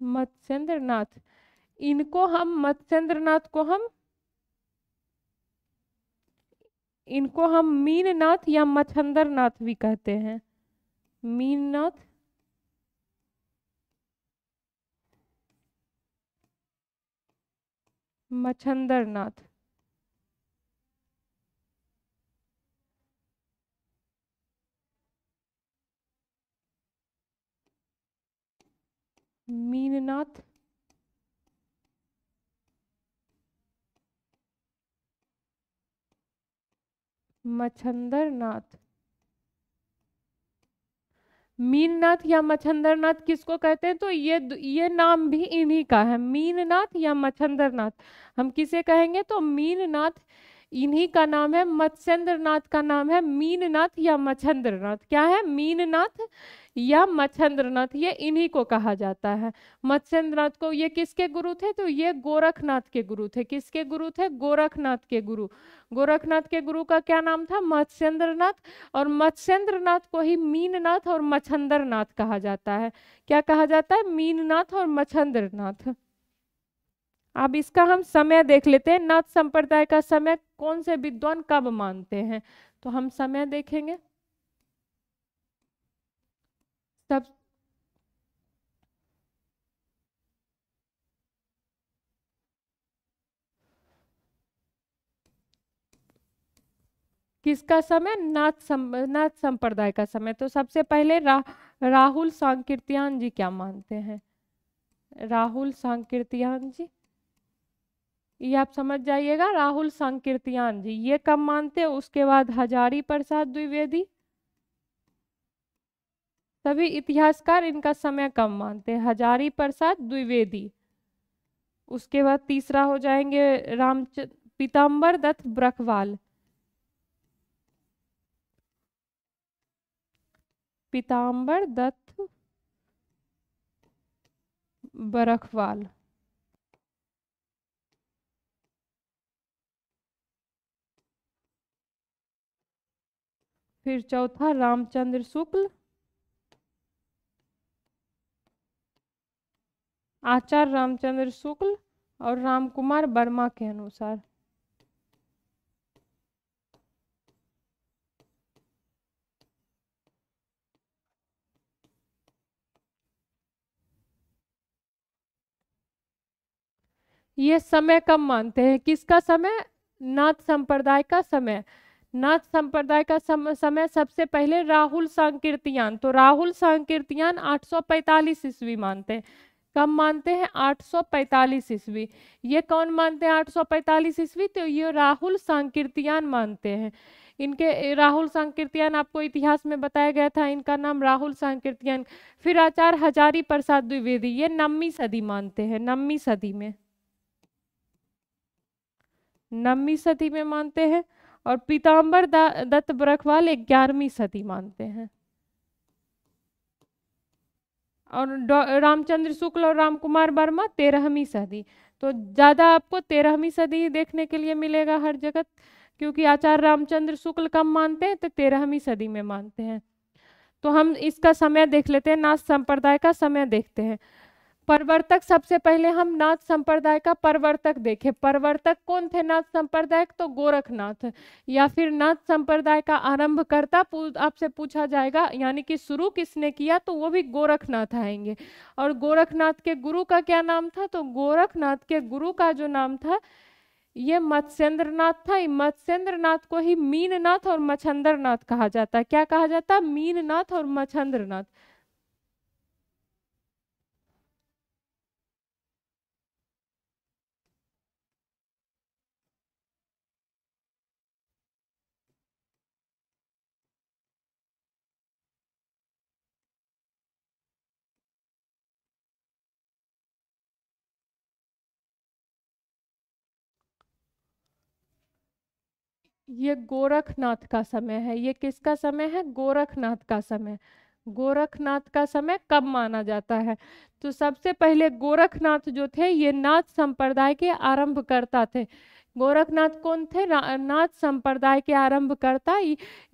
मत्स्येंद्रनाथ। इनको हम मीननाथ या मच्छंदरनाथ भी कहते हैं। मीननाथ, मच्छंदरनाथ। मीननाथ, मच्छंदरनाथ। मीननाथ या मच्छंदरनाथ किसको कहते हैं? तो ये नाम भी इन्हीं का है, मीननाथ या मच्छंदरनाथ। हम किसे कहेंगे? तो मीननाथ इन्हीं का नाम है, मत्स्येंद्रनाथ का नाम है मीननाथ या मच्छंदरनाथ। क्या है? मीननाथ या मच्छंद्रनाथ, ये इन्हीं को कहा जाता है। मत्स्येंद्रनाथ को, ये किसके गुरु थे? तो ये गोरखनाथ के गुरु थे। किसके गुरु थे? गोरखनाथ के गुरु। गोरखनाथ के गुरु का क्या नाम था? मत्स्येंद्रनाथ। और मत्स्येंद्रनाथ को ही मीननाथ और मच्छंदरनाथ कहा जाता है। क्या कहा जाता है? मीननाथ और मच्छंदरनाथ। अब इसका हम समय देख लेते हैं। नाथ संप्रदाय का समय कौन से विद्वान कब मानते हैं? तो हम समय देखेंगे। सब किसका समय? नाथ संप्रदाय का समय। तो सबसे पहले राहुल सांकृत्यायन जी क्या मानते हैं? राहुल सांकृत्यायन जी, ये आप समझ जाइएगा। राहुल सांकृत्यायन जी ये कब मानते हैं? उसके बाद हजारी प्रसाद द्विवेदी। सभी इतिहासकार इनका समय कब मानते हैं? हजारी प्रसाद द्विवेदी। उसके बाद तीसरा हो जाएंगे पीताम्बर दत्त ब्रखवाल। पीताम्बर दत्त बरखवाल। फिर चौथा रामचंद्र शुक्ल। आचार्य रामचंद्र शुक्ल और रामकुमार वर्मा के अनुसार। ये समय कब मानते हैं? किसका समय? नाथ संप्रदाय का समय। नाथ संप्रदाय का समय सबसे पहले राहुल सांकृत्यायन। तो राहुल सांकृत्यायन 845 ईस्वी मानते हैं। कब मानते हैं? 845 ईस्वी। ये कौन मानते हैं 845 ईस्वी? तो ये राहुल सांकृत्यायन मानते हैं। इनके राहुल सांकृत्यायन आपको इतिहास में बताया गया था, इनका नाम राहुल सांकृत्यायन। फिर आचार्य हजारी प्रसाद द्विवेदी, ये 9वीं सदी मानते हैं। 9वीं सदी में, 9वीं सदी में मानते हैं। और पीताम्बर दत्त बरखवाल 11वीं सदी मानते हैं। और रामचंद्र शुक्ल और रामकुमार वर्मा 13वीं सदी। तो ज़्यादा आपको 13वीं सदी देखने के लिए मिलेगा हर जगह, क्योंकि आचार्य रामचंद्र शुक्ल कब मानते हैं? तो 13वीं सदी में मानते हैं। तो हम इसका समय देख लेते हैं, नाथ संप्रदाय का समय देखते हैं। प्रवर्तक, सबसे पहले हम नाथ संप्रदाय का प्रवर्तक देखें। प्रवर्तक कौन थे नाथ संप्रदाय? तो गोरखनाथ। या फिर नाथ संप्रदाय का आरंभकर्ता आपसे पूछा जाएगा, यानी कि शुरू किसने किया, तो वो भी गोरखनाथ आएंगे। और गोरखनाथ के गुरु का क्या नाम था? तो गोरखनाथ के गुरु का जो नाम था ये मत्स्येंद्रनाथ था। मत्स्येंद्रनाथ को ही मीननाथ और मच्छंदरनाथ कहा जाता है। क्या कहा जाता है? मीननाथ और मच्छंदरनाथ। ये गोरखनाथ का समय है। ये किसका समय है? गोरखनाथ का समय। गोरखनाथ का समय कब माना जाता है? तो सबसे पहले गोरखनाथ जो थे ये नाथ संप्रदाय के आरंभकर्ता थे। गोरखनाथ कौन थे? नाथ संप्रदाय के आरंभकर्ता,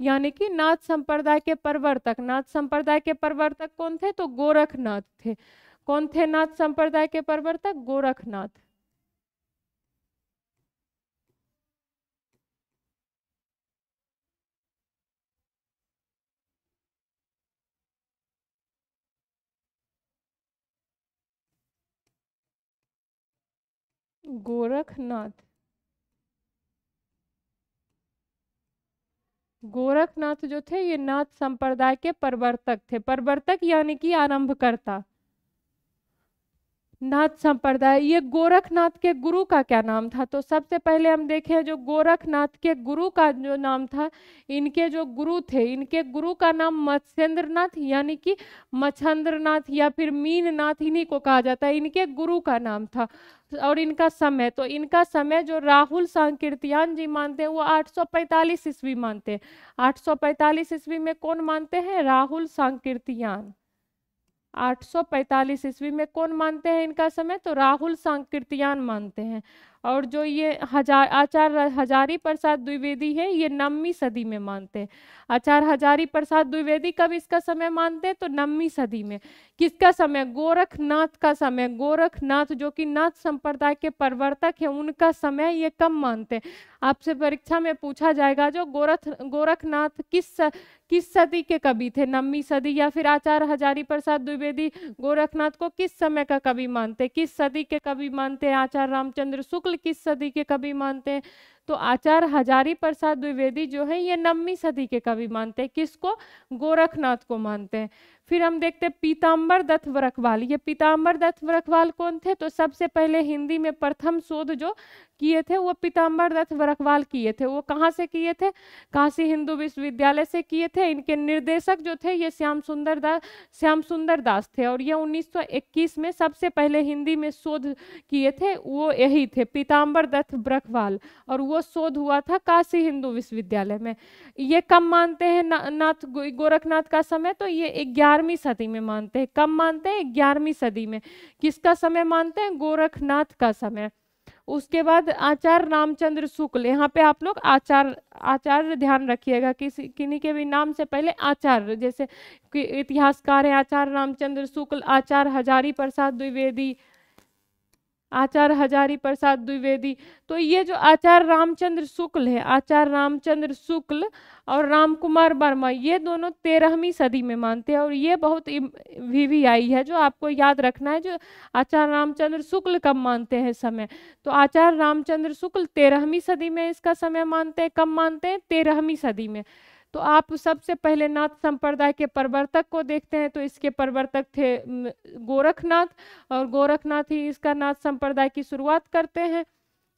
यानी कि नाथ संप्रदाय के प्रवर्तक। नाथ संप्रदाय के प्रवर्तक कौन थे? तो गोरखनाथ थे। कौन थे नाथ संप्रदाय के प्रवर्तक? गोरखनाथ। गोरखनाथ, गोरखनाथ जो थे ये नाथ संप्रदाय के प्रवर्तक थे। प्रवर्तक यानी कि आरंभकर्ता। नाथ संप्रदाय, ये गोरखनाथ के गुरु का क्या नाम था? तो सबसे पहले हम देखें जो गोरखनाथ के गुरु का जो नाम था, इनके जो गुरु थे, इनके गुरु का नाम मत्स्येंद्रनाथ यानी कि मच्छंद्रनाथ या फिर मीननाथ, इन्हीं को कहा जाता है। इनके गुरु का नाम था। और इनका समय, तो इनका समय जो राहुल सांकीर्तियान जी मानते हैं वो 845 ईस्वी मानते हैं। 845 ईस्वी में कौन मानते हैं? राहुल सांकीर्तियान। 845 ईस्वी में कौन मानते हैं इनका समय? तो राहुल सांकीर्तियान मानते हैं। और जो ये आचार्य हजारी प्रसाद द्विवेदी है ये 9वीं सदी में मानते हैं। आचार्य हजारी प्रसाद द्विवेदी कब इसका समय मानते हैं? तो 9वीं सदी में। किसका समय? गोरखनाथ का समय। गोरखनाथ जो कि नाथ संप्रदाय के प्रवर्तक है, उनका समय ये कब मानते हैं? आपसे परीक्षा में पूछा जाएगा जो गोरखनाथ किस सदी के कवि थे? 9वीं सदी। या फिर आचार्य हजारी प्रसाद द्विवेदी गोरखनाथ को किस समय का कवि मानते, किस सदी के कवि मानते हैं? आचार्य रामचंद्र शुक्ल किस सदी के कवि मानते हैं? तो आचार्य हजारी प्रसाद द्विवेदी जो है ये 9वीं सदी के कवि मानते हैं। किसको? गोरखनाथ को मानते हैं। फिर हम देखते हैं पीताम्बर दत्त बरकवाल। ये पीताम्बर दत्त बरकवाल कौन थे? तो सबसे पहले हिंदी में प्रथम शोध जो किए थे वो पीताम्बर दत्त बरकवाल किए थे। वो कहाँ से किए थे? काशी हिंदू विश्वविद्यालय से किए थे। इनके निर्देशक जो थे ये श्याम सुंदर दास थे। और ये 1921 में सबसे पहले हिंदी में शोध किए थे, वो यही थे, पीताम्बर दत्त बरकवाल। और वो शोध हुआ था काशी हिंदू विश्वविद्यालय में। ये कब मानते हैं नाथ गोरखनाथ का समय? तो ये 11वीं सदी में मानते हैं। कब मानते हैं? 11वीं सदी में। किसका समय मानते हैं? गोरखनाथ का समय। उसके बाद आचार्य रामचंद्र शुक्ल। यहाँ पे आप लोग आचार्य ध्यान रखिएगा, किसी किन्हीं के भी नाम से पहले आचार्य, जैसे कि इतिहासकार है आचार्य रामचंद्र शुक्ल, आचार्य हजारी प्रसाद द्विवेदी, आचार्य हजारी प्रसाद द्विवेदी। तो ये जो आचार्य रामचंद्र शुक्ल है, आचार्य रामचंद्र शुक्ल और राम कुमार वर्मा, ये दोनों 13वीं सदी में मानते हैं। और ये बहुत VVI है जो आपको याद रखना है, जो आचार्य रामचंद्र शुक्ल कब मानते हैं समय? तो आचार्य रामचंद्र शुक्ल 13वीं सदी में इसका समय मानते हैं। कब मानते हैं? 13वीं सदी में। तो आप सबसे पहले नाथ संप्रदाय के प्रवर्तक को देखते हैं, तो इसके प्रवर्तक थे गोरखनाथ। और गोरखनाथ ही इसका नाथ संप्रदाय की शुरुआत करते हैं।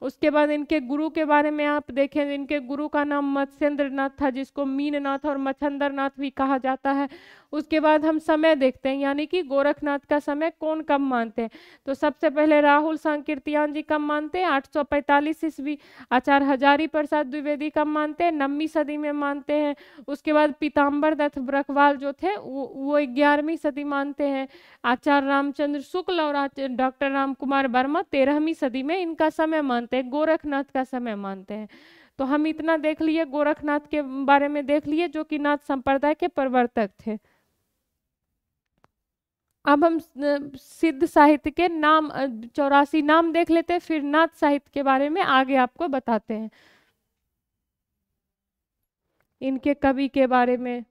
उसके बाद इनके गुरु के बारे में आप देखें, इनके गुरु का नाम मत्स्येंद्रनाथ था, जिसको मीननाथ और मच्छंद्रनाथ भी कहा जाता है। उसके बाद हम समय देखते हैं, यानी कि गोरखनाथ का समय कौन कब मानते हैं? तो सबसे पहले राहुल सांकीर्तियान जी कब मानते हैं? 845 ईस्वी। आचार्य हजारी प्रसाद द्विवेदी कब मानते हैं? 9वीं सदी में मानते हैं। उसके बाद पीताम्बर दत्त बरकवाल जो थे वो 11वीं सदी मानते हैं। आचार्य रामचंद्र शुक्ल और डॉक्टर राम कुमार वर्मा 13वीं सदी में इनका समय मानते हैं, गोरखनाथ का समय मानते हैं। तो हम इतना देख लिए, गोरखनाथ के बारे में देख लिए जो कि नाथ संप्रदाय के प्रवर्तक थे। अब हम सिद्ध साहित्य के नाम 84 नाम देख लेते हैं, फिर नाथ साहित्य के बारे में आगे आपको बताते हैं, इनके कवि के बारे में।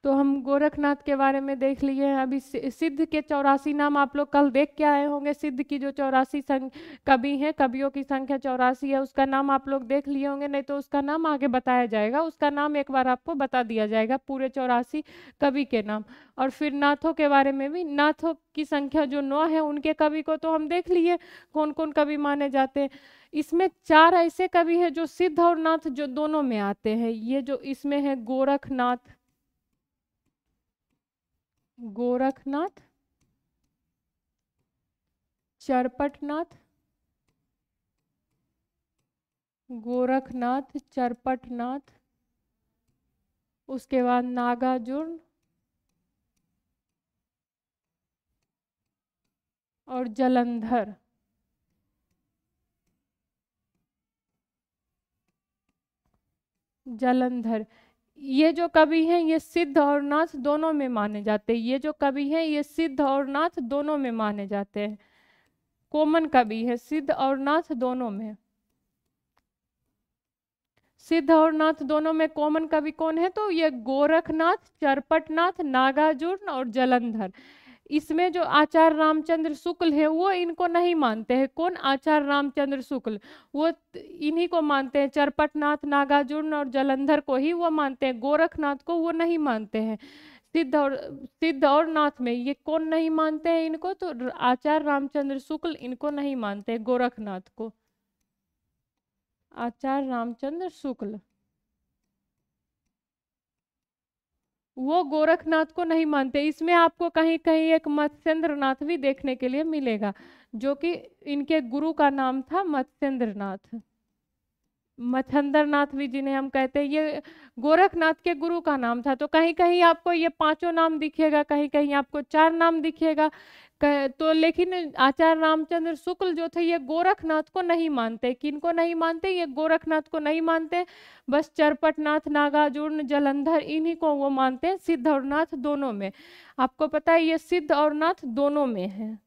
तो हम गोरखनाथ के बारे में देख लिए हैं। अभी सिद्ध के 84 नाम आप लोग कल देख के आए होंगे। सिद्ध की जो 84 कवि हैं, कवियों की संख्या 84 है, उसका नाम आप लोग देख लिए होंगे। नहीं तो उसका नाम आगे बताया जाएगा, उसका नाम एक बार आपको बता दिया जाएगा, पूरे 84 कवि के नाम। और फिर नाथों के बारे में भी, नाथों की संख्या जो 9 है, उनके कवि को तो हम देख लिए कौन कौन कवि माने जाते हैं। इसमें 4 ऐसे कवि हैं जो सिद्ध और नाथ जो दोनों में आते हैं। ये जो इसमें है गोरखनाथ, गोरखनाथ, चरपटनाथ, गोरखनाथ, चरपटनाथ, उसके बाद नागार्जुन और जलंधर। जलंधर, ये जो कवि हैं ये सिद्ध और नाथ दोनों में माने जाते हैं। ये जो कवि हैं ये सिद्ध और नाथ दोनों में माने जाते हैं। कॉमन कवि है, सिद्ध और नाथ दोनों में। सिद्ध और नाथ दोनों में कॉमन कवि कौन है? तो ये गोरखनाथ, चरपटनाथ, नागार्जुन और जलंधर। इसमें जो आचार्य रामचंद्र शुक्ल है वो इनको नहीं मानते हैं। कौन? आचार्य रामचंद्र शुक्ल, वो इन्हीं को मानते हैं। चरपटनाथ, नागार्जुन और जलंधर को ही वो मानते हैं, गोरखनाथ को वो नहीं मानते हैं। सिद्ध और नाथ में ये कौन नहीं मानते हैं इनको? तो आचार्य रामचंद्र शुक्ल इनको नहीं मानते, गोरखनाथ को। आचार्य रामचंद्र शुक्ल वो गोरखनाथ को नहीं मानते। इसमें आपको कहीं कहीं एक मत्स्येंद्र नाथ भी देखने के लिए मिलेगा, जो कि इनके गुरु का नाम था मत्स्येंद्र नाथ। मच्छंदर नाथ भी जिन्हें हम कहते हैं, ये गोरखनाथ के गुरु का नाम था। तो कहीं कहीं आपको ये पांचों नाम दिखेगा, कहीं कहीं आपको चार नाम दिखेगा। तो लेकिन आचार्य रामचंद्र शुक्ल जो थे ये गोरखनाथ को नहीं मानते। किनको नहीं मानते? ये गोरखनाथ को नहीं मानते। बस चरपटनाथ, नागार्जुन, जलंधर इन्हीं को वो मानते हैं, सिद्ध और नाथ दोनों में। आपको पता है ये सिद्ध और नाथ दोनों में है।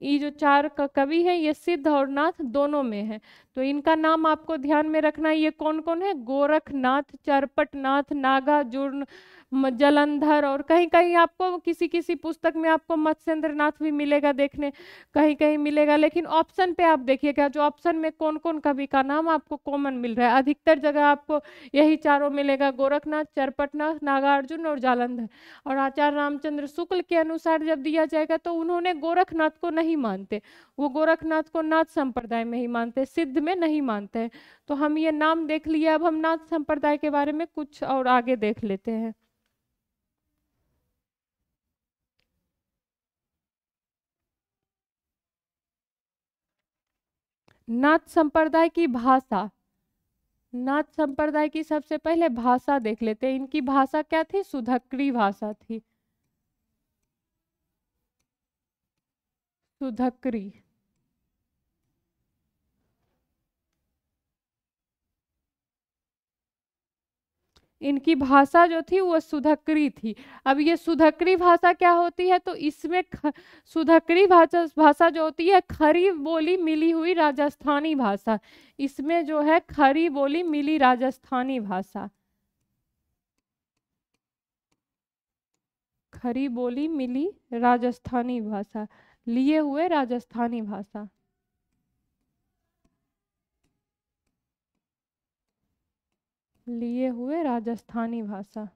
ये जो चार कवि हैं ये सिद्ध और नाथ दोनों में है। तो इनका नाम आपको ध्यान में रखना है। ये कौन कौन है? गोरखनाथ, चरपटनाथ, नागार्जुन, जलंधर, और कहीं कहीं आपको किसी किसी पुस्तक में आपको मत्स्येंद्र नाथ भी मिलेगा देखने, कहीं कहीं मिलेगा। लेकिन ऑप्शन पे आप देखिएगा, जो ऑप्शन में कौन कौन कवि का नाम आपको कॉमन मिल रहा है, अधिकतर जगह आपको यही चारों मिलेगा, गोरखनाथ, चरपटनाथ, नागार्जुन और जालंधर। और आचार्य रामचंद्र शुक्ल के अनुसार जब दिया जाएगा तो उन्होंने गोरखनाथ को नहीं मानते। वो गोरखनाथ को नाथ संप्रदाय में ही मानते, सिद्ध में नहीं मानते। तो हम ये नाम देख लिए, अब हम नाथ संप्रदाय के बारे में कुछ और आगे देख लेते हैं। नाथ संप्रदाय की भाषा, नाथ संप्रदाय की सबसे पहले भाषा देख लेते हैं। इनकी भाषा क्या थी? सुधक्री भाषा थी, सुधक्री। इनकी भाषा जो थी वो सुधक्री थी। अब ये सुधक्री भाषा क्या होती है? तो इसमें सुधक्री भाषा भाषा जो होती है खरी बोली मिली हुई राजस्थानी भाषा। इसमें जो है खरी बोली मिली राजस्थानी भाषा, खरी बोली मिली राजस्थानी भाषा, लिए हुए राजस्थानी भाषा। लिए हुए राजस्थानी भाषा।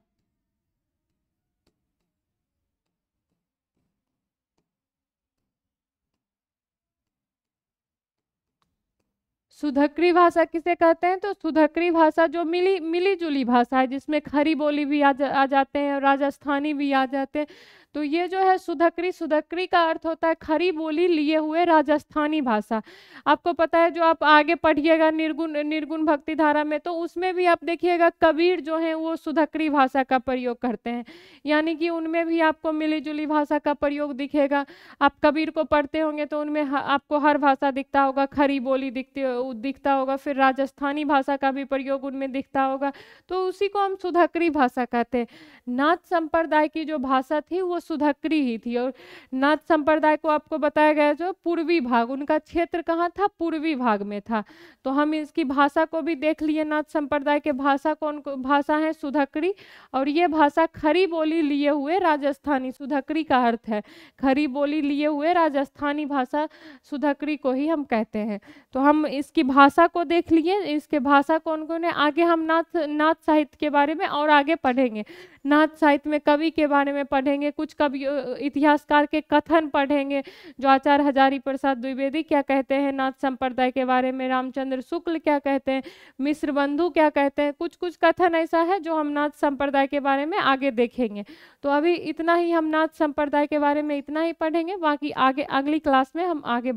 सुधक्री भाषा किसे कहते हैं? तो सुधक्री भाषा जो मिली मिली जुली भाषा है, जिसमें खरी बोली भी आ जाते हैं और राजस्थानी भी आ जाते हैं। तो ये जो है सुधक्री, सुधक्री का अर्थ होता है खरी बोली लिए हुए राजस्थानी भाषा। आपको पता है जो आप आगे पढ़िएगा निर्गुण निर्गुण भक्ति धारा में, तो उसमें भी आप देखिएगा कबीर जो है वो सुधक्री भाषा का प्रयोग करते हैं। यानी कि उनमें भी आपको मिली जुली भाषा का प्रयोग दिखेगा। आप कबीर को पढ़ते होंगे तो उनमें आपको हर भाषा दिखता होगा, खरी बोली दिखता होगा, फिर राजस्थानी भाषा का भी प्रयोग उनमें दिखता होगा। तो उसी को हम सुधक्री भाषा कहते हैं। नाथ संप्रदाय की जो भाषा थी वो सुधक्री ही थी। और नाथ संप्रदाय को आपको बताया गया जो पूर्वी भाग, उनका क्षेत्र कहाँ था? पूर्वी भाग में था। तो हम इसकी भाषा को भी देख लिए। नाथ संप्रदाय के भाषा कौन भाषा है? सुधक्री। और ये भाषा खरी बोली लिए हुए राजस्थानी, सुधक्री का अर्थ है खरी बोली लिए हुए राजस्थानी भाषा, सुधक्री को ही हम कहते हैं। तो हम इसकी भाषा को देख लिए, इसके भाषा कौन कौन है। आगे हम नाथ साहित्य के बारे में और आगे पढ़ेंगे। नाथ साहित्य में कवि के बारे में पढ़ेंगे, कुछ कवि इतिहासकार के कथन पढ़ेंगे, जो आचार्य हजारी प्रसाद द्विवेदी क्या कहते हैं नाथ संप्रदाय के बारे में, रामचंद्र शुक्ल क्या कहते हैं, मिश्र बंधु क्या कहते हैं। कुछ कुछ कथन ऐसा है जो हम नाथ संप्रदाय के बारे में आगे देखेंगे। तो अभी इतना ही हम नाथ संप्रदाय के बारे में इतना ही पढ़ेंगे, बाकी आगे अगली क्लास में हम आगे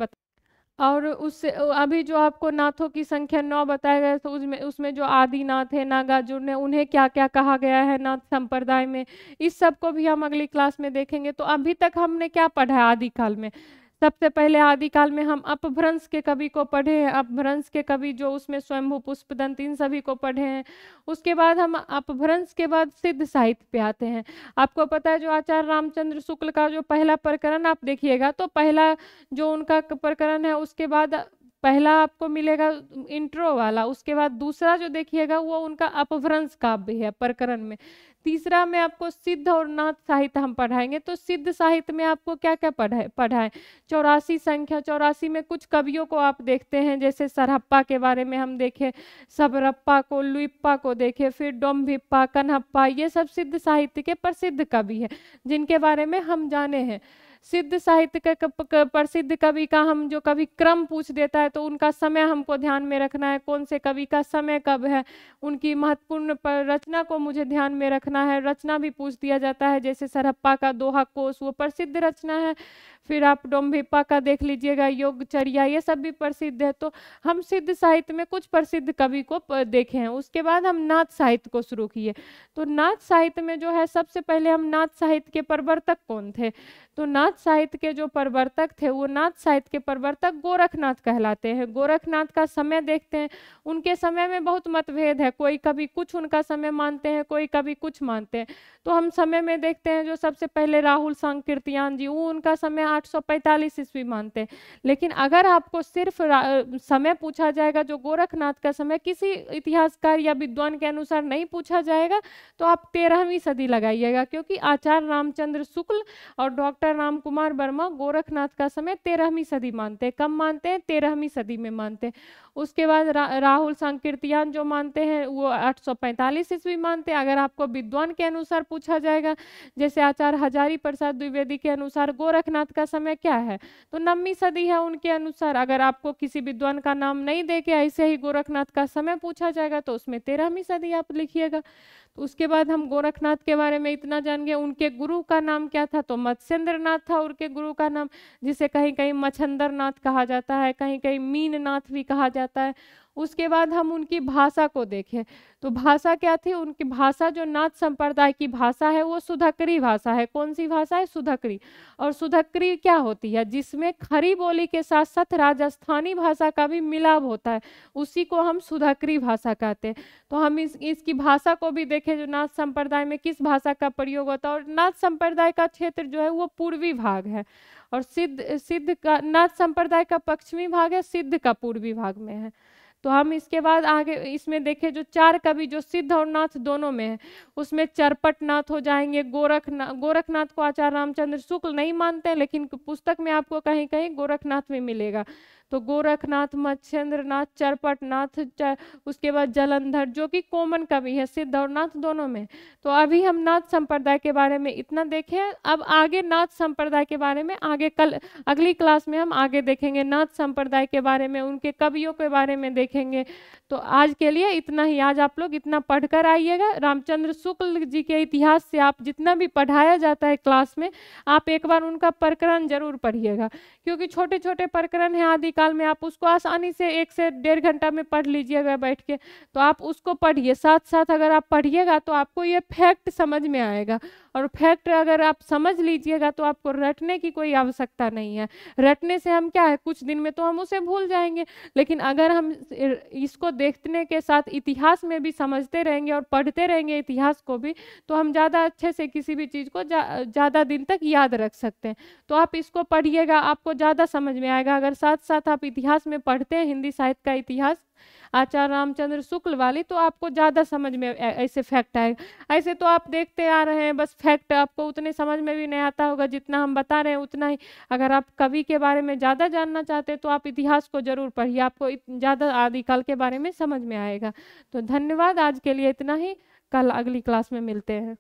और उससे अभी जो आपको नाथों की संख्या 9 बताया गया, तो उसमें उसमें जो आदिनाथ है, नागार्जुन है, उन्हें क्या क्या कहा गया है नाथ संप्रदाय में, इस सब को भी हम अगली क्लास में देखेंगे। तो अभी तक हमने क्या पढ़ा है आदिकाल में? सबसे पहले आदिकाल में हम अपभ्रंश के कवि को पढ़े हैं, अपभ्रंश के कवि जो उसमें स्वयंभू पुष्पदंत, इन सभी को पढ़े हैं। उसके बाद हम अपभ्रंश के बाद सिद्ध साहित्य पे आते हैं। आपको पता है जो आचार्य रामचंद्र शुक्ल का जो पहला प्रकरण आप देखिएगा, तो पहला जो उनका प्रकरण है, उसके बाद पहला आपको मिलेगा इंट्रो वाला, उसके बाद दूसरा जो देखिएगा वो उनका अपभ्रंश काव्य है प्रकरण में। तीसरा में आपको सिद्ध और नाथ साहित्य हम पढ़ाएंगे। तो सिद्ध साहित्य में आपको क्या क्या पढ़ाएं? 84 संख्या, 84 में कुछ कवियों को आप देखते हैं, जैसे सरहप्पा के बारे में हम देखें, सबरप्पा को, लुइप्पा को देखें, फिर डोम्भिप्पा, कन्हप्पा, ये सब सिद्ध साहित्य के प्रसिद्ध कवि हैं जिनके बारे में हम जाने हैं। सिद्ध साहित्य के प्रसिद्ध कवि का हम जो कवि क्रम पूछ देता है, तो उनका समय हमको ध्यान में रखना है, कौन से कवि का समय कब है, उनकी महत्वपूर्ण रचना को मुझे ध्यान में रखना है। रचना भी पूछ दिया जाता है, जैसे सरहप्पा का दोहा कोश, वो प्रसिद्ध रचना है। फिर आप डोम्भिप्पा का देख लीजिएगा, योगचर्या, ये सब भी प्रसिद्ध है। तो हम सिद्ध साहित्य में कुछ प्रसिद्ध कवि को देखे हैं। उसके बाद हम नाथ साहित्य को शुरू किए। तो नाथ साहित्य में जो है, सबसे पहले हम नाथ साहित्य के प्रवर्तक कौन थे? तो नाथ साहित्य के जो प्रवर्तक थे, वो नाथ साहित्य के प्रवर्तक गोरखनाथ कहलाते हैं। गोरखनाथ का समय देखते हैं, उनके समय में बहुत मतभेद है, कोई कभी कुछ उनका समय मानते हैं, कोई कभी कुछ मानते हैं। तो हम समय में देखते हैं, जो सबसे पहले राहुल सांकृत्यायन जी, वो उनका समय 845 ईस्वी मानते हैं। लेकिन अगर आपको सिर्फ समय पूछा जाएगा, जो गोरखनाथ का समय किसी इतिहासकार या विद्वान के अनुसार नहीं पूछा जाएगा, तो आप 13वीं सदी लगाइएगा, क्योंकि आचार्य रामचंद्र शुक्ल और डॉक्टर राम कुमार वर्मा गोरखनाथ का समय 13वीं सदी मानते हैं। कब मानते हैं? 13वीं सदी में मानते हैं। उसके बाद राहुल सांकृत्यायन जो मानते हैं, वो 845 ईस्वी मानते हैं। अगर आपको विद्वान के अनुसार पूछा जाएगा, जैसे आचार्य हजारी प्रसाद द्विवेदी के अनुसार गोरखनाथ का समय क्या है, तो 9वीं सदी है उनके अनुसार। अगर आपको किसी विद्वान का नाम नहीं दे के ऐसे ही गोरखनाथ का समय पूछा जाएगा, तो उसमें 13वीं सदी आप लिखिएगा। तो उसके बाद हम गोरखनाथ के बारे में इतना जान गए। उनके गुरु का नाम क्या था? तो मत्स्येंद्र नाथ था उनके गुरु का नाम, जिसे कहीं कहीं मच्छंदर नाथ कहा जाता है, कहीं कहीं मीन नाथ भी कहा जाता है। उसके बाद हम उनकी भाषा को देखें, तो भाषा क्या थी उनकी? भाषा जो नाथ संप्रदाय की भाषा है, वो सुधकरी भाषा है। कौन सी भाषा है? सुधकरी। और सुधकरी क्या होती है? जिसमें खड़ी बोली के साथ साथ राजस्थानी भाषा का भी मिलाप होता है, उसी को हम सुधकरी भाषा कहते हैं। तो हम इसकी भाषा को भी देखें, जो नाथ संप्रदाय में किस भाषा का प्रयोग होता है। और नाथ संप्रदाय का क्षेत्र जो है वो पूर्वी भाग है, और सिद्ध सिद्ध का नाथ संप्रदाय का पश्चिमी भाग है, सिद्ध का पूर्वी भाग में है। तो हम इसके बाद आगे इसमें देखें, जो 4 कवि जो सिद्ध और नाथ दोनों में है, उसमें चरपट नाथ हो जाएंगे। गोरखनाथ को आचार्य रामचंद्र शुक्ल नहीं मानते हैं, लेकिन पुस्तक में आपको कहीं कहीं गोरखनाथ में मिलेगा। तो गोरखनाथ, मत्स्येंद्र नाथ, चरपट नाथ, उसके बाद जलंधर, जो कि कॉमन कवि है, सिद्ध और नाथ दोनों में। तो अभी हम नाथ संप्रदाय के बारे में इतना देखें। अब आगे नाथ संप्रदाय के बारे में आगे कल अगली क्लास में हम आगे देखेंगे, नाथ संप्रदाय के बारे में, उनके कवियों के बारे में देखेंगे। तो आज के लिए इतना ही। आज आप लोग इतना पढ़कर आइएगा। रामचंद्र शुक्ल जी के इतिहास से आप जितना भी पढ़ाया जाता है क्लास में, आप एक बार उनका प्रकरण जरूर पढ़िएगा, क्योंकि छोटे छोटे प्रकरण हैं आदिकाल में, आप उसको आसानी से 1 से 1.5 घंटा में पढ़ लीजिएगा बैठ के। तो आप उसको पढ़िए, साथ साथ अगर आप पढ़िएगा तो आपको ये फैक्ट समझ में आएगा। और फैक्ट अगर आप समझ लीजिएगा तो आपको रटने की कोई आवश्यकता नहीं है। रटने से हम क्या है, कुछ दिन में तो हम उसे भूल जाएंगे, लेकिन अगर हम इसको देखने के साथ इतिहास में भी समझते रहेंगे और पढ़ते रहेंगे इतिहास को भी, तो हम ज़्यादा अच्छे से किसी भी चीज़ को ज़्यादा दिन तक याद रख सकते हैं। तो आप इसको पढ़िएगा, आपको ज़्यादा समझ में आएगा। अगर साथ साथ आप इतिहास में पढ़ते हैं, हिंदी साहित्य का इतिहास आचार्य रामचंद्र शुक्ल वाली, तो आपको ज़्यादा समझ में ऐसे फैक्ट आएगा। ऐसे तो आप देखते आ रहे हैं, बस फैक्ट आपको उतने समझ में भी नहीं आता होगा जितना हम बता रहे हैं, उतना ही। अगर आप कवि के बारे में ज़्यादा जानना चाहते हैं तो आप इतिहास को जरूर पढ़िए, आपको ज़्यादा आदिकाल के बारे में समझ में आएगा। तो धन्यवाद, आज के लिए इतना ही। कल अगली क्लास में मिलते हैं।